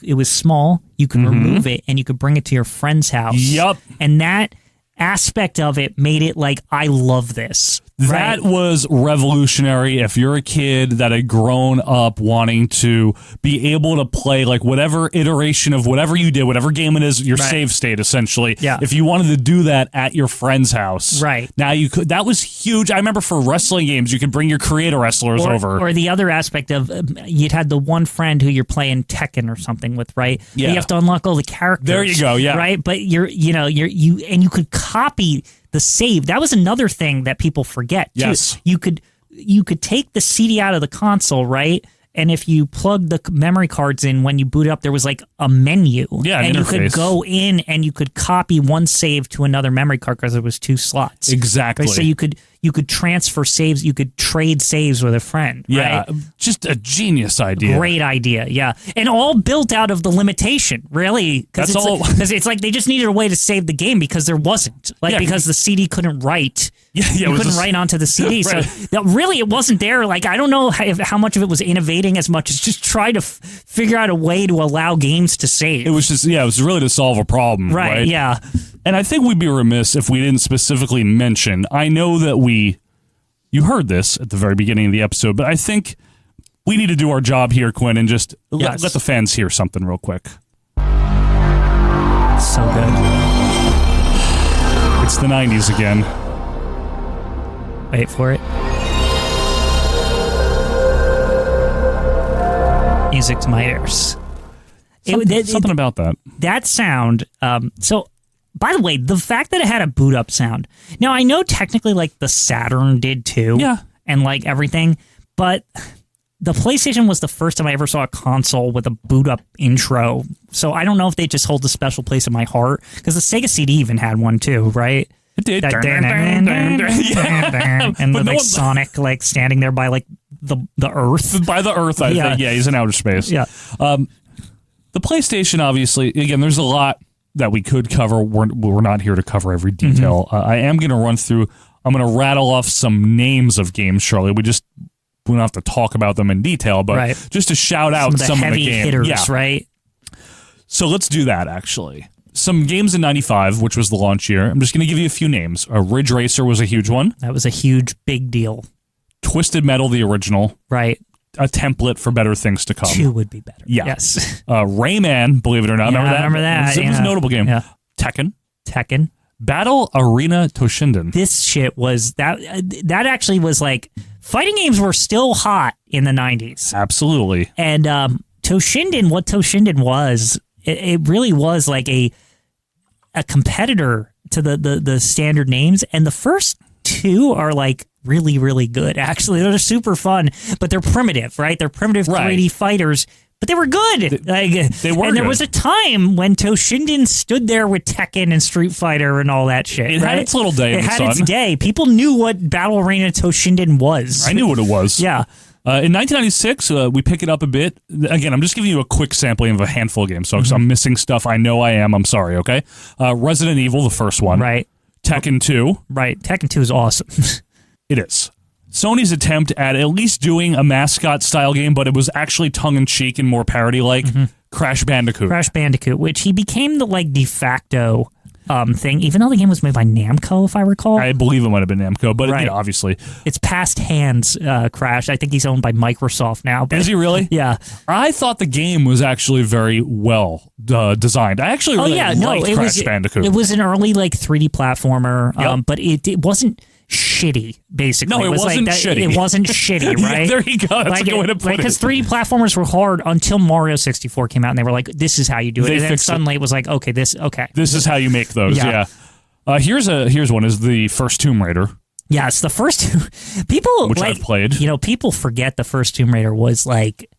it was small, you could remove it, and you could bring it to your friend's house. Yep. And that aspect of it made it like, I love this. That was revolutionary. If you're a kid that had grown up wanting to be able to play like whatever iteration of whatever you did, whatever game it is, your save state essentially. Yeah. If you wanted to do that at your friend's house, right now you could. That was huge. I remember for wrestling games, you could bring your creator wrestlers over. Or the other aspect of you'd had the one friend who you're playing Tekken or something with, right? Yeah. You have to unlock all the characters. There you go. Yeah. Right. But you could copy the save. That was another thing that people forget too. Yes. You could take the CD out of the console, right? and if you plugged the memory cards in when you boot up, there was like a menu. Yeah, an and you could interface. go in and you could copy one save to another memory card because there was 2 slots. Exactly. Right? So you could transfer saves, you could trade saves with a friend. Yeah, right? just a genius idea. Great idea, yeah. And all built out of the limitation, really. That's it's all. Because it's like they just needed a way to save the game because there wasn't. Because the CD couldn't write. Yeah, you couldn't write onto the CD. Right. So really, it wasn't there. Like, I don't know how much of it was innovating as much as just try to figure out a way to allow games to save. It was just, it was really to solve a problem. Right, yeah. And I think we'd be remiss if we didn't specifically mention, I know that you heard this at the very beginning of the episode, but I think we need to do our job here, Quinn, and just let the fans hear something real quick. So good. It's the 90s again. Wait for it. Music to my ears. Something about that. That sound. So, by the way, the fact that it had a boot up sound. Now, I know technically, like, the Saturn did too. Yeah. And, like, everything. But the PlayStation was the first time I ever saw a console with a boot up intro. So, I don't know if they just hold a special place in my heart. Because the Sega CD even had one too, right? It did. And the like Sonic like standing there by like the Earth. By the Earth, I think. Yeah, he's in outer space. Yeah. The PlayStation, obviously, again, there's a lot that we could cover. We're not here to cover every detail. I am going to run through. I'm going to rattle off some names of games shortly. We don't have to talk about them in detail, but just to shout out some of the games. Hitters, right? So let's do that, actually. Some games in 95, which was the launch year. I'm just going to give you a few names. Ridge Racer was a huge one. That was a huge, big deal. Twisted Metal, the original. Right. A template for better things to come. 2 would be better. Yeah. Yes. Rayman, believe it or not. Yeah, remember that? It was a notable game. Yeah. Tekken. Battle Arena Toshinden. This shit was, that actually was like, fighting games were still hot in the 90s. Absolutely. And Toshinden, what Toshinden was, it really was like a competitor to the standard names, and the first 2 are like really, really good. Actually, they're super fun, but they're primitive, right? They're primitive 3D fighters, but they were good. They were. And there was a time when Toshinden stood there with Tekken and Street Fighter and all that shit. It had its little day in the sun. It had its day. People knew what Battle Arena Toshinden was. I knew what it was. Yeah. In 1996, we pick it up a bit. Again, I'm just giving you a quick sampling of a handful of games, so I'm missing stuff. I know I am. I'm sorry, okay? Resident Evil, the first one. Right. Tekken 2. Right. Tekken 2 is awesome. It is. Sony's attempt at least doing a mascot-style game, but it was actually tongue-in-cheek and more parody-like. Crash Bandicoot. Crash Bandicoot, which he became the like de facto thing, even though the game was made by Namco, if I recall. I believe it might have been Namco, but obviously. It's past hands, Crash. I think he's owned by Microsoft now. But, is he really? Yeah. I thought the game was actually very well designed. I actually really liked Crash Bandicoot. It was an early like 3D platformer, but it wasn't shitty, basically. No, it wasn't shitty. It wasn't shitty, right? Yeah, there you go. That's a good way to put it. Because 3D platformers were hard until Mario 64 came out, and they were like, this is how you do it. And then suddenly it was like, okay. This is how you make those, yeah. Here's one, is the first Tomb Raider. Yes, the first people, which I've played. People forget the first Tomb Raider was like,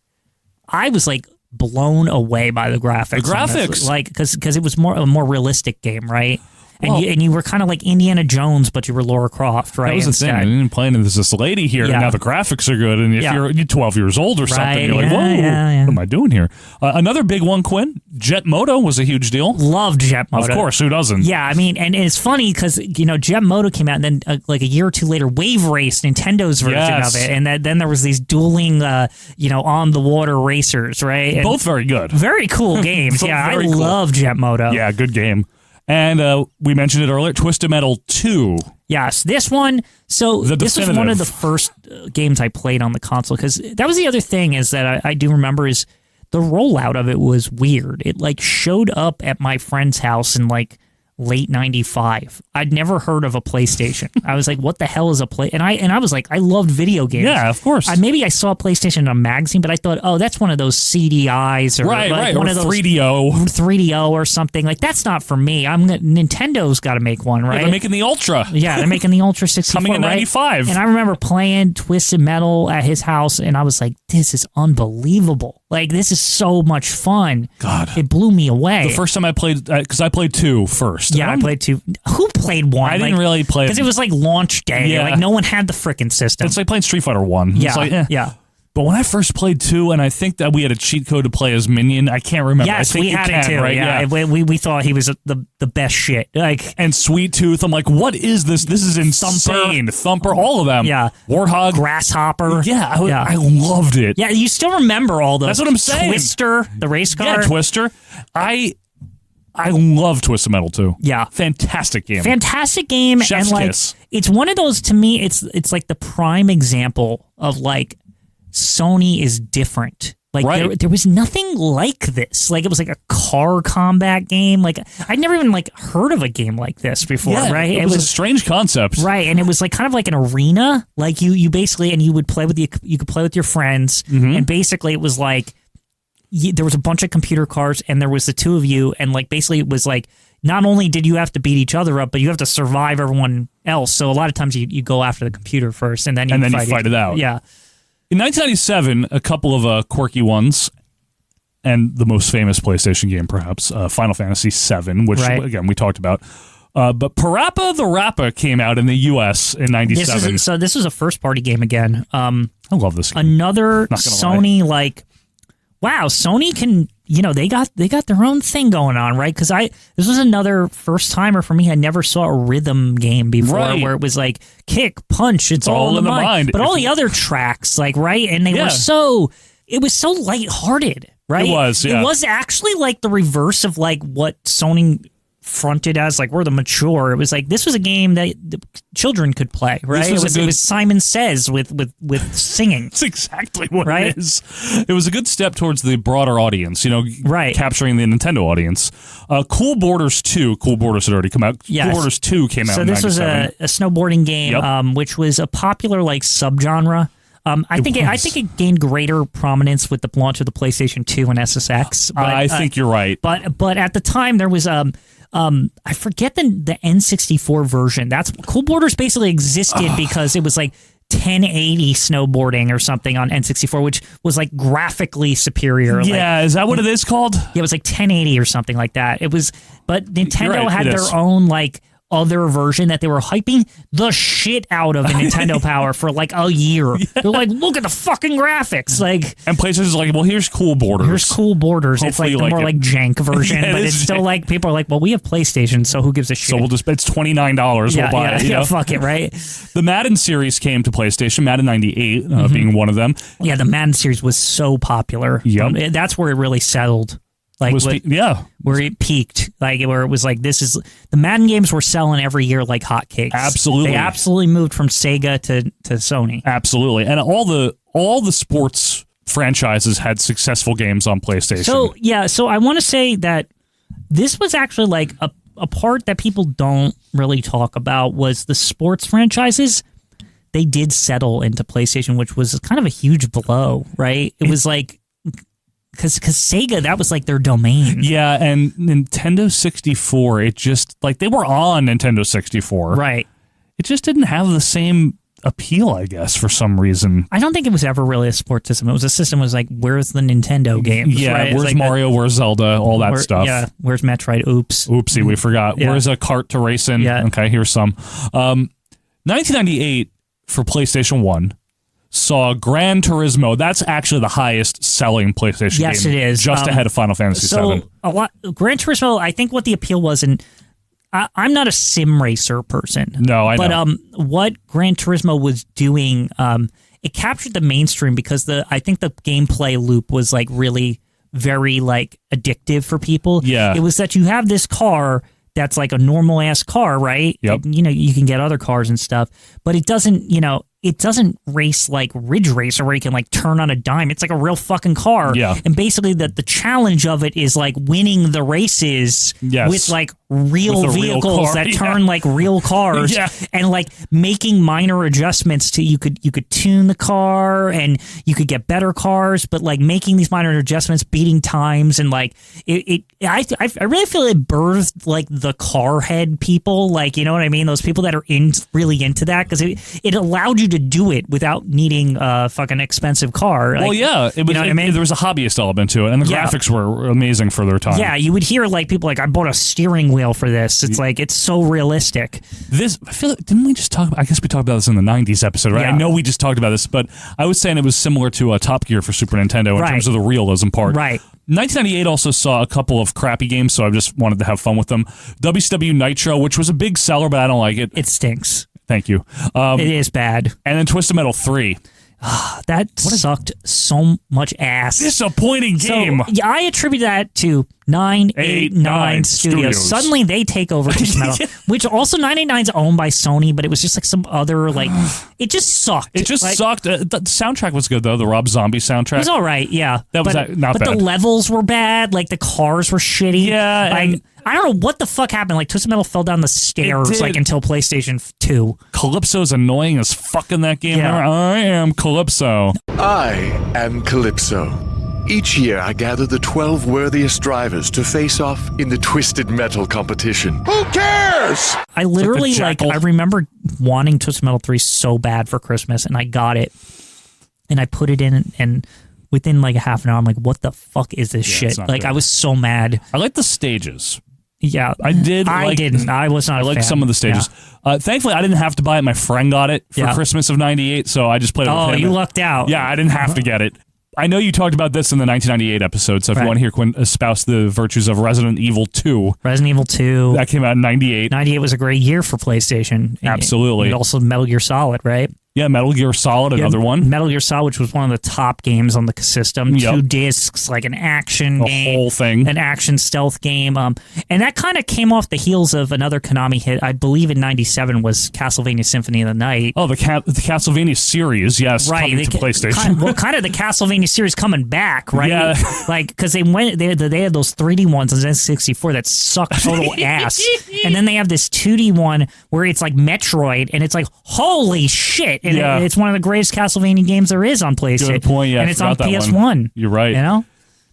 I was like blown away by the graphics. The graphics, like because it was a more realistic game, right? And you were kind of like Indiana Jones, but you were Laura Croft, right? That was the thing. I didn't play, and there's this lady here, and now the graphics are good. And if you're 12 years old or something, you're like, whoa, what am I doing here? Another big one, Quinn, Jet Moto was a huge deal. Loved Jet Moto. Of course, who doesn't? Yeah, I mean, and it's funny because, Jet Moto came out, and then like a year or two later, Wave Race, Nintendo's version of it. And then there was these dueling, on the water racers, right? And both very good. Very cool games. I love Jet Moto. Yeah, good game. And we mentioned it earlier, Twisted Metal 2. Yes, this one. So this was one of the first games I played on the console, because that was the other thing is that I do remember is the rollout of it was weird. It like showed up at my friend's house in like late 95. I'd never heard of a PlayStation. I was like, what the hell is a play? And I was like, I loved video games. Yeah, of course. Maybe I saw a PlayStation in a magazine, but I thought, oh, that's one of those CDIs or right, one or of those 3DO or something. Like, that's not for me. Nintendo's got to make one, right? Yeah, they're making the Ultra. Yeah, they're making the Ultra 64. Coming in 95. Right? And I remember playing Twisted Metal at his house, and I was like, this is unbelievable. Like, this is so much fun. God. It blew me away. The first time I played, because I played 2 first. Yeah, I played 2. Who played 1? I didn't really play because it was like launch day. Yeah. Like, no one had the frickin' system. It's like playing Street Fighter 1. Yeah, It's like, yeah. But when I first played 2, and I think that we had a cheat code to play as Minion, I can't remember. Yes, I think we had it too. Right? Yeah, we thought he was the best shit. Like, and Sweet Tooth, I'm like, what is this? This is insane. Thumper, all of them. Yeah, Warthog, Grasshopper. Yeah, I loved it. Yeah, you still remember all those. That's what I'm saying. Twister, the race car. Yeah, Twister. I love Twisted Metal 2. Yeah. Fantastic game. Fantastic game. Chef's and like kiss. It's one of those, to me, it's like the prime example of like Sony is different. Like right. there was nothing like this. Like it was like a car combat game. Like I'd never even like heard of a game like this before, right? It was a strange concept. Right. And it was like kind of like an arena. Like you basically, and you would play with you could play with your friends. Mm-hmm. And basically it was like there was a bunch of computer cars and there was the two of you, and like basically it was like not only did you have to beat each other up, but you have to survive everyone else. So a lot of times you go after the computer first and then you fight it out. Yeah. In 1997, a couple of quirky ones, and the most famous PlayStation game perhaps, Final Fantasy VII, which again we talked about. But Parappa the Rapper came out in the U.S. in 97. This was a first party game again. I love this game. Another Sony Sony can, they got their own thing going on, right? Because this was another first timer for me. I never saw a rhythm game before where it was like kick, punch, it's all in the mind. But all the other tracks, right? And they were it was so lighthearted, right? It was, yeah. It was actually like the reverse of like what Sony fronted as, like, we're the mature. It was like, this was a game that the children could play, right? It was Simon Says with singing. That's exactly what it is. It was a good step towards the broader audience, capturing the Nintendo audience. Cool Borders 2, Cool Borders had already come out. Yes. Cool Borders 2 came out in 97. So this was a snowboarding game, which was a popular like subgenre. I think it gained greater prominence with the launch of the PlayStation 2 and SSX. But, I think you're right. But at the time there was I forget the N64 version. That's Cool Borders basically existed because it was like 1080 snowboarding or something on N64, which was like graphically superior. Yeah, is that what it is called? Yeah, it was like 1080 or something like that. It was, but Nintendo right, had their own like other version that they were hyping the shit out of in Nintendo Power for like a year. Yeah. They're like, look at the fucking graphics. Like, and PlayStation's like, well, here's Cool Borders. Here's Cool Borders. Hopefully it's like the more like jank version, but it's still like, people are like, well, we have PlayStation, so who gives a shit? So it's $29. We'll buy it. Yeah, fuck it, right? The Madden series came to PlayStation, Madden 98 being one of them. Yeah, the Madden series was so popular. Yep. That's where it really settled. Like where it peaked, like where it was like, this is the Madden games were selling every year like hotcakes. Absolutely, they absolutely moved from Sega to Sony. Absolutely, and all the sports franchises had successful games on PlayStation. So I want to say that this was actually like a part that people don't really talk about was the sports franchises. They did settle into PlayStation, which was kind of a huge blow, right? It was like. Because Sega, that was like their domain. Yeah, and Nintendo 64, it just, like, they were on Nintendo 64. Right. It just didn't have the same appeal, I guess, for some reason. I don't think it was ever really a sports system. It was a system was like, where's the Nintendo games? Yeah, right? where's like Mario, where's Zelda, all that stuff. Yeah, where's Metroid? Oops. Oopsie, we forgot. Yeah. Where's a kart to race in? Yeah. Okay, here's some. 1998 for PlayStation 1. Saw Gran Turismo. That's actually the highest selling PlayStation game. Yes, it is. Just ahead of Final Fantasy VII. Gran Turismo, I think what the appeal was, and I'm not a sim racer person. No, I know. But what Gran Turismo was doing, it captured the mainstream because I think the gameplay loop was like really very like addictive for people. Yeah. It was that you have this car that's like a normal ass car, right? Yep. You can get other cars and stuff, but it doesn't, it doesn't race like Ridge Racer where you can like turn on a dime. It's like a real fucking car. Yeah. And basically the challenge of it is like winning the races with like real vehicles that turn like real cars and like making minor adjustments to you could tune the car and you could get better cars, but like making these minor adjustments, beating times, and like I really feel it birthed like the car head people, like, you know what I mean? Those people that are really into that, because it allowed you to do it without needing a fucking expensive car. Like, well, yeah, it was, you know what I mean? There was a hobbyist element to it, and the graphics were amazing for their time. Yeah, you would hear like people like, I bought a steering wheel for this. It's like, it's so realistic. This, I feel like, didn't we just talk about, I guess we talked about this in the 90s episode, right? Yeah. I know we just talked about this, but I was saying it was similar to Top Gear for Super Nintendo in terms of the realism part. Right. 1998 also saw a couple of crappy games, so I just wanted to have fun with them. WCW Nitro, which was a big seller, but I don't like it. It stinks. Thank you. It is bad. And then Twisted Metal 3. That sucked so much ass. Disappointing game. So, I attribute that to 989 Studios. Suddenly they take over Twisted Metal, which also 989 is owned by Sony, but it was just like some other, like, it just sucked. It just sucked. The soundtrack was good, though. The Rob Zombie soundtrack. It was all right, yeah. That was not bad. But the levels were bad. Like, the cars were shitty. Yeah. Like, I don't know what the fuck happened. Like, Twisted Metal fell down the stairs, like, until PlayStation 2. Calypso's annoying as fuck in that game. Yeah. I am Calypso. I am Calypso. Each year, I gather the 12 worthiest drivers to face off in the Twisted Metal competition. Who cares? I literally, like, I remember wanting Twisted Metal 3 so bad for Christmas, and I got it. And I put it in, and within, like, a half an hour, I'm like, what the fuck is this shit? Like, I was so mad. I like the stages. Yeah. I did. I didn't. I was not a liked fan. some of the stages. Yeah. Thankfully, I didn't have to buy it. My friend got it for Christmas of 98, so I just played it with him. Oh, you lucked out. Yeah, I didn't have to get it. I know you talked about this in the 1998 episode, so if you want to hear Quinn espouse the virtues of Resident Evil 2. Resident Evil 2. That came out in 98. 98 was a great year for PlayStation. Absolutely. And also Metal Gear Solid, right? Yeah, Metal Gear Solid, another one. Metal Gear Solid, which was one of the top games on the system. Yep. 2 discs, like an action game. whole thing. An action stealth game. And that kind of came off the heels of another Konami hit. I believe in 97 was Castlevania Symphony of the Night. Oh, the Castlevania series, yes, right. coming to PlayStation. Kind of the Castlevania series coming back, right? Yeah. Like, because they had those 3D ones on N64 that sucked total ass. And then they have this 2D one where it's like Metroid, and it's like, holy shit. And it's one of the greatest Castlevania games there is on PlayStation. Good point, yeah. And it's on PS1. You're right. You know?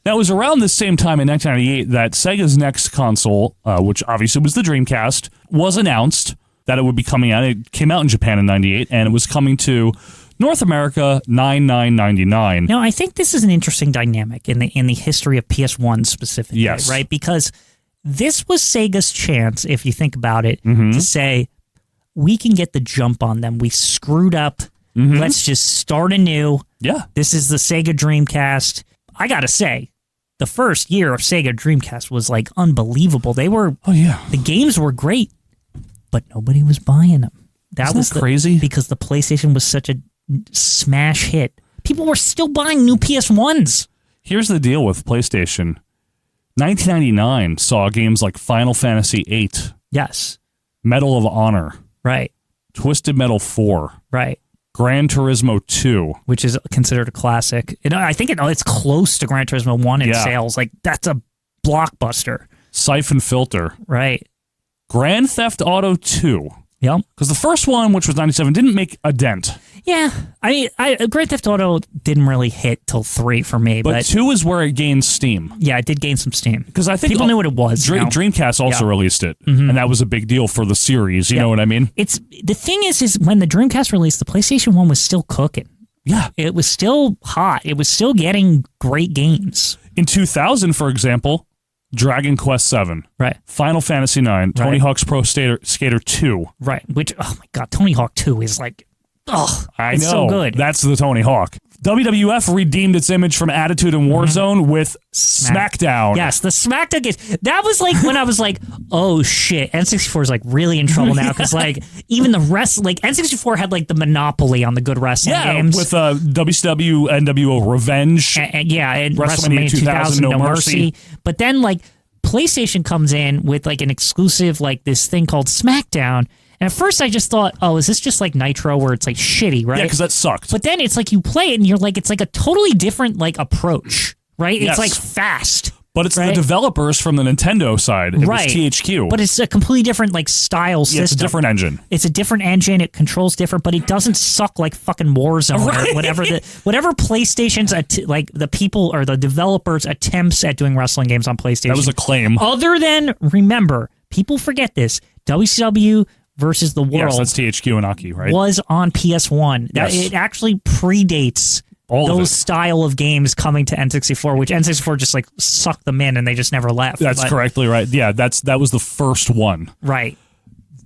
That was around the same time in 1998 that Sega's next console, which obviously was the Dreamcast, was announced that it would be coming out. It came out in Japan in 98, and it was coming to North America 9/9/99. Now, I think this is an interesting dynamic in the history of PS1 specifically, Yes. right? Because this was Sega's chance, if you think about it, to say, we can get the jump on them. We screwed up. Let's just start anew. Yeah. This is the Sega Dreamcast. I gotta say, the first year of Sega Dreamcast was like unbelievable. The games were great, but nobody was buying them. Isn't that crazy? Because the PlayStation was such a smash hit. People were still buying new PS1s. Here's the deal with PlayStation. 1999 saw games like Final Fantasy VIII. Yes. Medal of Honor. Right. Twisted Metal 4. Right. Gran Turismo 2. Which is considered a classic. I think it's close to Gran Turismo 1 in sales. Like, that's a blockbuster. Siphon Filter. Right. Grand Theft Auto 2. Yep. Because the first one, which was 97, didn't make a dent. Yeah. Grand Theft Auto didn't really hit till 3 for me. But 2 is where it gained steam. Yeah, it did gain some steam. Because I think people knew what it was. Dreamcast also released it. And that was a big deal for the series. You know what I mean? The thing is when the Dreamcast released, the PlayStation 1 was still cooking. Yeah. It was still hot. It was still getting great games. In 2000, for example, Dragon Quest 7. Right. Final Fantasy 9. Tony Hawk's Pro Skater 2. Right. Which, oh my God, Tony Hawk 2 is like, it's know. So good. That's the Tony Hawk. WWF redeemed its image from Attitude and Warzone with SmackDown. Yes, the SmackDown games. That was like when I was like, oh shit, N64 is like really in trouble now because like even the rest, like N64 had like the monopoly on the good wrestling games. With WCW, NWO Revenge. And WrestleMania 2000, No Mercy. But then like PlayStation comes in with like an exclusive, like this thing called SmackDown. And at first I just thought, oh, is this just like Nitro where it's like shitty, right? Yeah, because that sucked. But then it's like you play it and you're like, it's like a totally different like approach, right? Yes. It's like fast. But it's right? the developers from the Nintendo side. It was THQ. But it's a completely different like style system. It's a different engine. It's a different engine. It controls different, but it doesn't suck like fucking Warzone or whatever PlayStation's like the people or the developers' attempts at doing wrestling games on PlayStation. That was a claim. Other than, remember, people forget this, WCW versus the World. Yes, that's THQ and Aki, right? Was on PS1. Yes. It actually predates those style of games coming to N64, which N64 just like sucked them in and they just never left. That's correctly right. Yeah, that was the first one. Right.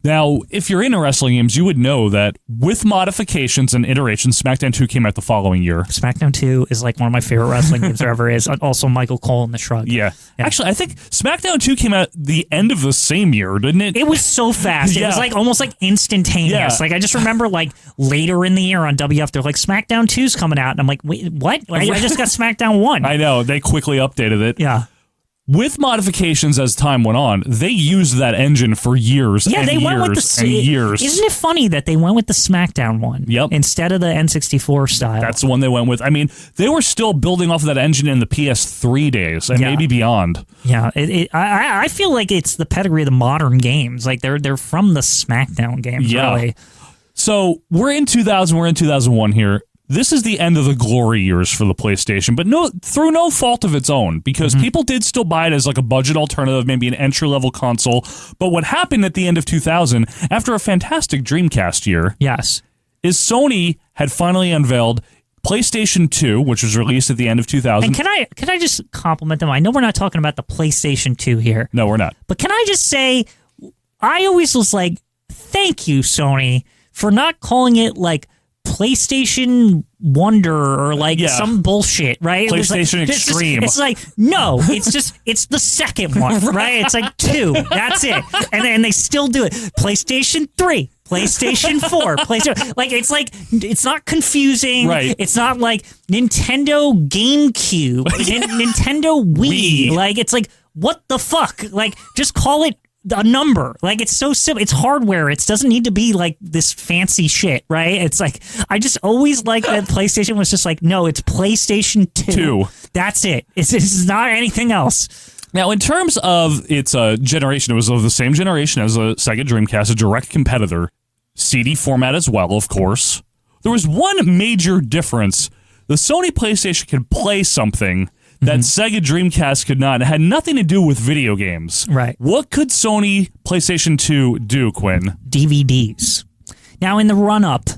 Now, if you're into wrestling games, you would know that with modifications and iterations, SmackDown 2 came out the following year. SmackDown 2 is like one of my favorite wrestling games there ever is. Also, Michael Cole and the Shrug. Yeah. Actually, I think SmackDown 2 came out the end of the same year, didn't it? It was so fast. It was like almost like instantaneous. Yeah. Like I just remember like later in the year on WF, they're like SmackDown 2's coming out. And I'm like, wait, what? I just got SmackDown 1. I know. They quickly updated it. Yeah. With modifications as time went on, they used that engine for years and they years went with and years. Isn't it funny that they went with the SmackDown one instead of the N64 style? That's the one they went with. I mean, they were still building off of that engine in the PS3 days and maybe beyond. Yeah, I feel like it's the pedigree of the modern games. Like they're from the SmackDown games, really. So we're in 2000, we're in 2001 here. This is the end of the glory years for the PlayStation, but through no fault of its own, because people did still buy it as like a budget alternative, maybe an entry-level console. But what happened at the end of 2000, after a fantastic Dreamcast year, is Sony had finally unveiled PlayStation 2, which was released at the end of 2000. And can I just compliment them? I know we're not talking about the PlayStation 2 here. No, we're not. But can I just say, I always was like, thank you, Sony, for not calling it like PlayStation Wonder or like some bullshit, right? PlayStation Extreme. It's like, no, it's the second one, right? It's like 2. That's it. And then they still do it. PlayStation 3, PlayStation 4, PlayStation. Like, it's not confusing. Right. It's not like Nintendo GameCube, Nintendo Wii. Like, it's like, what the fuck? Like, just call it a number. Like, it's so simple. It's hardware. It doesn't need to be like this fancy shit, right? It's like, I just always like that PlayStation was just like, no, it's PlayStation 2. That's it. It's not anything else. Now, in terms of its generation, it was of the same generation as a Sega Dreamcast, a direct competitor. CD format as well, of course. There was one major difference. The Sony PlayStation could play something that Sega Dreamcast could not. It had nothing to do with video games. Right. What could Sony PlayStation 2 do, Quinn? DVDs. Now, in the run-up,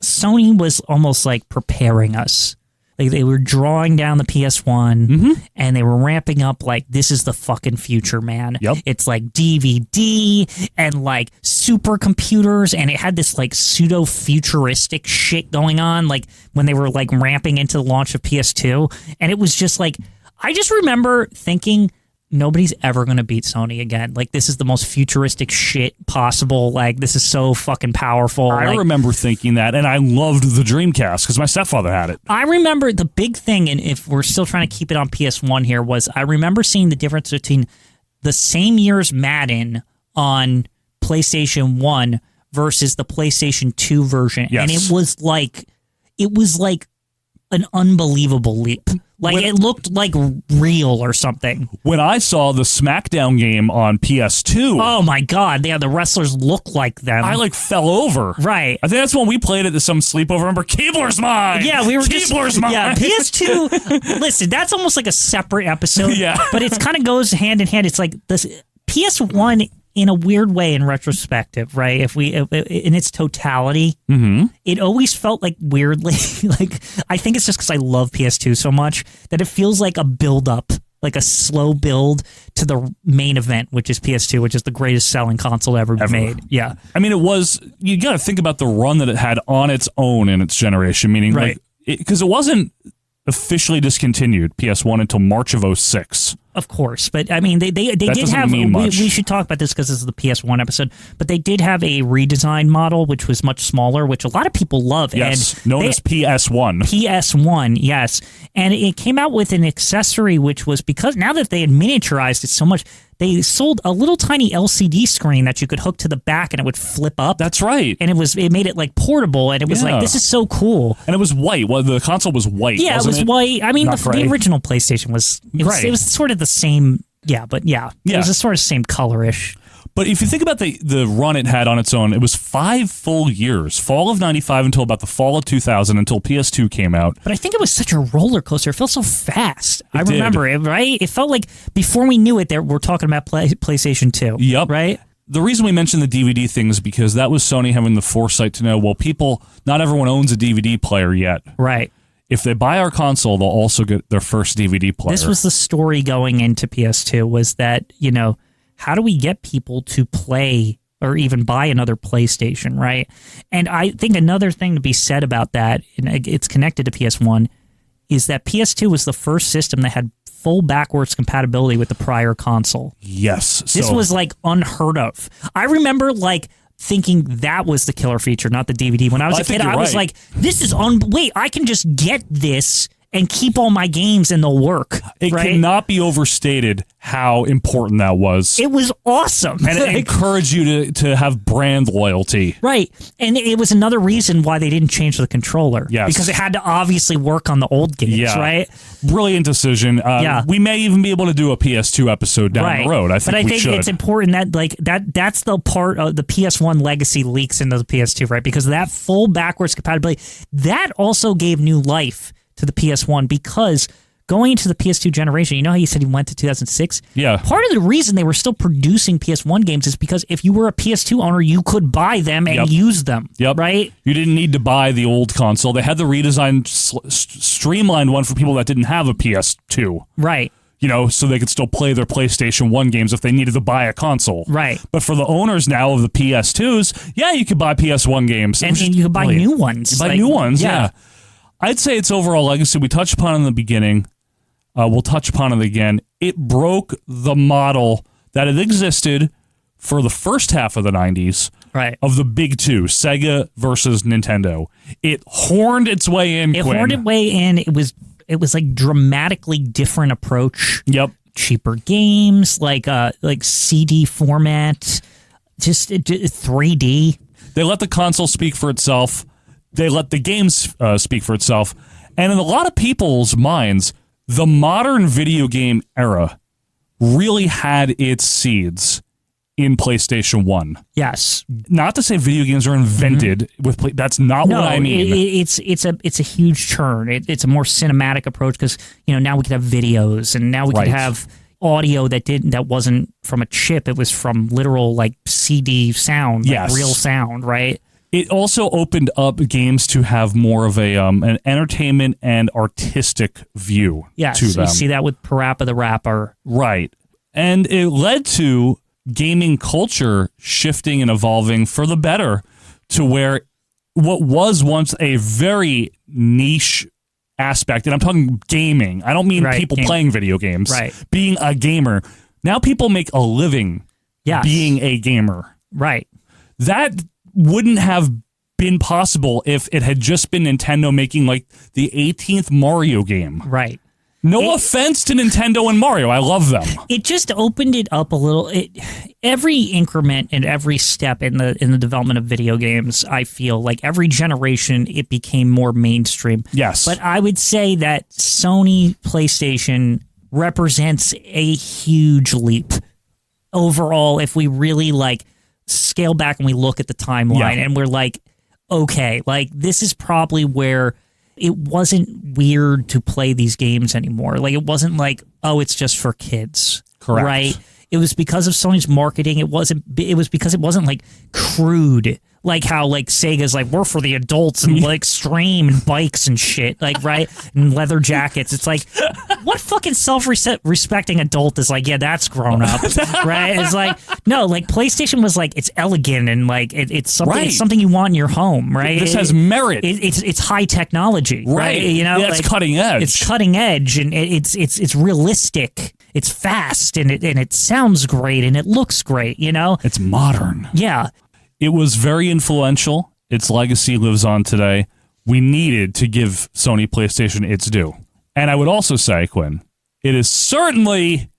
Sony was almost like preparing us. Like, they were drawing down the PS1, and they were ramping up like, this is the fucking future, man. Yep. It's like DVD and like supercomputers, and it had this like pseudo-futuristic shit going on, like when they were like ramping into the launch of PS2. And it was just like, I just remember thinking, nobody's ever going to beat Sony again. Like, this is the most futuristic shit possible. Like, this is so fucking powerful. I remember thinking that, and I loved the Dreamcast because my stepfather had it. I remember the big thing, and if we're still trying to keep it on PS1 here, was I remember seeing the difference between the same year's Madden on PlayStation 1 versus the PlayStation 2 version. Yes. And it was like an unbelievable leap. Like, it looked like real or something. When I saw the SmackDown game on PS2... Oh, my God. Yeah, the wrestlers look like them. I, like, fell over. Right. I think that's when we played it at some sleepover. Remember, Keebler's mine! Yeah, we were Keebler's mine! Yeah, PS2... Listen, that's almost like a separate episode. Yeah. But it kind of goes hand in hand. It's like this PS1... in a weird way, in retrospective, right? If in its totality, it always felt like weirdly, like, I think it's just because I love PS2 so much that it feels like a build up, like a slow build to the main event, which is PS2, which is the greatest selling console ever made. Yeah. I mean, you got to think about the run that it had on its own in its generation, meaning, right. Because it wasn't officially discontinued, PS1, until March of 2006. Of course, but I mean, they did have. We should talk about this because this is the PS1 episode. But they did have a redesigned model, which was much smaller, which a lot of people love. Yes, and known as PS1. PS1, yes, and it came out with an accessory, which was because now that they had miniaturized it so much, they sold a little tiny LCD screen that you could hook to the back and it would flip up. That's right. And it made it like portable, and it was like, this is so cool. And it was white. Well, the console was white. Yeah, it was white. I mean, the original PlayStation was sort of the same. Yeah, but it was a sort of same colorish. But if you think about the run it had on its own, it was 5 full years. Fall of 95 until about the fall of 2000, until PS2 came out. But I think it was such a roller coaster. It felt so fast. I did. remember it, right? It felt like before we knew it, we're talking about PlayStation 2. Yep. Right? The reason we mentioned the DVD thing is because that was Sony having the foresight to know, well, not everyone owns a DVD player yet. Right. If they buy our console, they'll also get their first DVD player. This was the story going into PS2, was that, how do we get people to play or even buy another PlayStation, right? And I think another thing to be said about that, and it's connected to PS1, is that PS2 was the first system that had full backwards compatibility with the prior console. Yes. This was like unheard of. I remember thinking that was the killer feature, not the DVD. When I was a kid, I was like, this is wait, I can just get this and keep all my games and they'll work. It cannot be overstated how important that was. It was awesome. And it encouraged you to have brand loyalty. Right. And it was another reason why they didn't change the controller. Yes. Because it had to obviously work on the old games, right? Brilliant decision. We may even be able to do a PS2 episode down the road. I think it's important that that's the part of the PS1 legacy leaks into the PS2, right? Because that full backwards compatibility, that also gave new life to the PS1, because going into the PS2 generation, you know how you said you went to 2006? Yeah. Part of the reason they were still producing PS1 games is because if you were a PS2 owner, you could buy them and use them. Yep. Right? You didn't need to buy the old console. They had the redesigned, streamlined one for people that didn't have a PS2. Right. So they could still play their PlayStation 1 games if they needed to buy a console. Right. But for the owners now of the PS2s, you could buy PS1 games. And you could buy new ones. You buy new ones, yeah. I'd say its overall legacy, we touched upon in the beginning. We'll touch upon it again. It broke the model that had existed for the first half of the 90s of the big two, Sega versus Nintendo. It horned its way in, It horned its way in. It was like dramatically different approach. Yep. Cheaper games, like CD format, just 3D. They let the console speak for itself. They let the games speak for itself. And in a lot of people's minds, the modern video game era really had its seeds in PlayStation 1. Yes. Not to say video games are invented with that's not what I mean. It's a huge churn. It's a more cinematic approach because now we could have videos, and now we could have audio that wasn't from a chip. It was from literal CD sound, real sound, right? It also opened up games to have more of an entertainment and artistic view to them. You see that with Parappa the Rapper. Right. And it led to gaming culture shifting and evolving for the better to where what was once a very niche aspect, and I'm talking gaming. I don't mean people playing video games. Right. Being a gamer. Now people make a living being a gamer. Right. That wouldn't have been possible if it had just been Nintendo making the 18th Mario game. Right. No offense to Nintendo and Mario. I love them. It just opened it up a little. Every increment and every step in the development of video games, I feel like every generation it became more mainstream. Yes. But I would say that Sony PlayStation represents a huge leap overall if we really scale back and we look at the timeline and we're okay, this is probably where it wasn't weird to play these games anymore. It wasn't it's just for kids. Correct. Right? It was because of Sony's marketing. It was because it wasn't crude. How Sega's we're for the adults and extreme and bikes and shit, right? And leather jackets. It's what fucking self-respecting adult is that's grown up, right? It's no, PlayStation was it's elegant and it's something it's something you want in your home, right? This has merit. It's high technology, right? It's cutting edge. It's cutting edge, and it's realistic. It's fast, and it sounds great, and it looks great. It's modern. Yeah. It was very influential. Its legacy lives on today. We needed to give Sony PlayStation its due. And I would also say, Quinn, it is certainly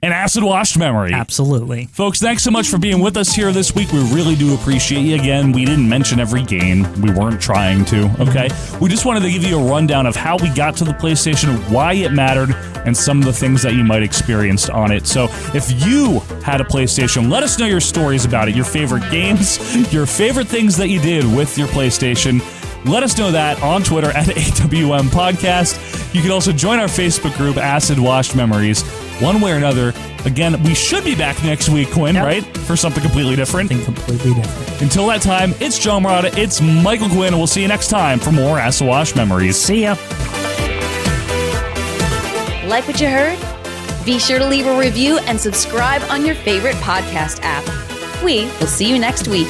An acid-washed memory. Absolutely. Folks, thanks so much for being with us here this week. We really do appreciate you. Again, we didn't mention every game. We weren't trying to, okay? We just wanted to give you a rundown of how we got to the PlayStation, why it mattered, and some of the things that you might experienced on it. So if you had a PlayStation, let us know your stories about it, your favorite games, your favorite things that you did with your PlayStation. Let us know that on Twitter at AWM Podcast. You can also join our Facebook group, Acid Washed Memories. One way or another, again, we should be back next week, Quinn, right? For something completely different. Until that time, it's Joe Morata, it's Michael Quinn, and we'll see you next time for more Acid Washed Memories. See ya. Like what you heard? Be sure to leave a review and subscribe on your favorite podcast app. We will see you next week.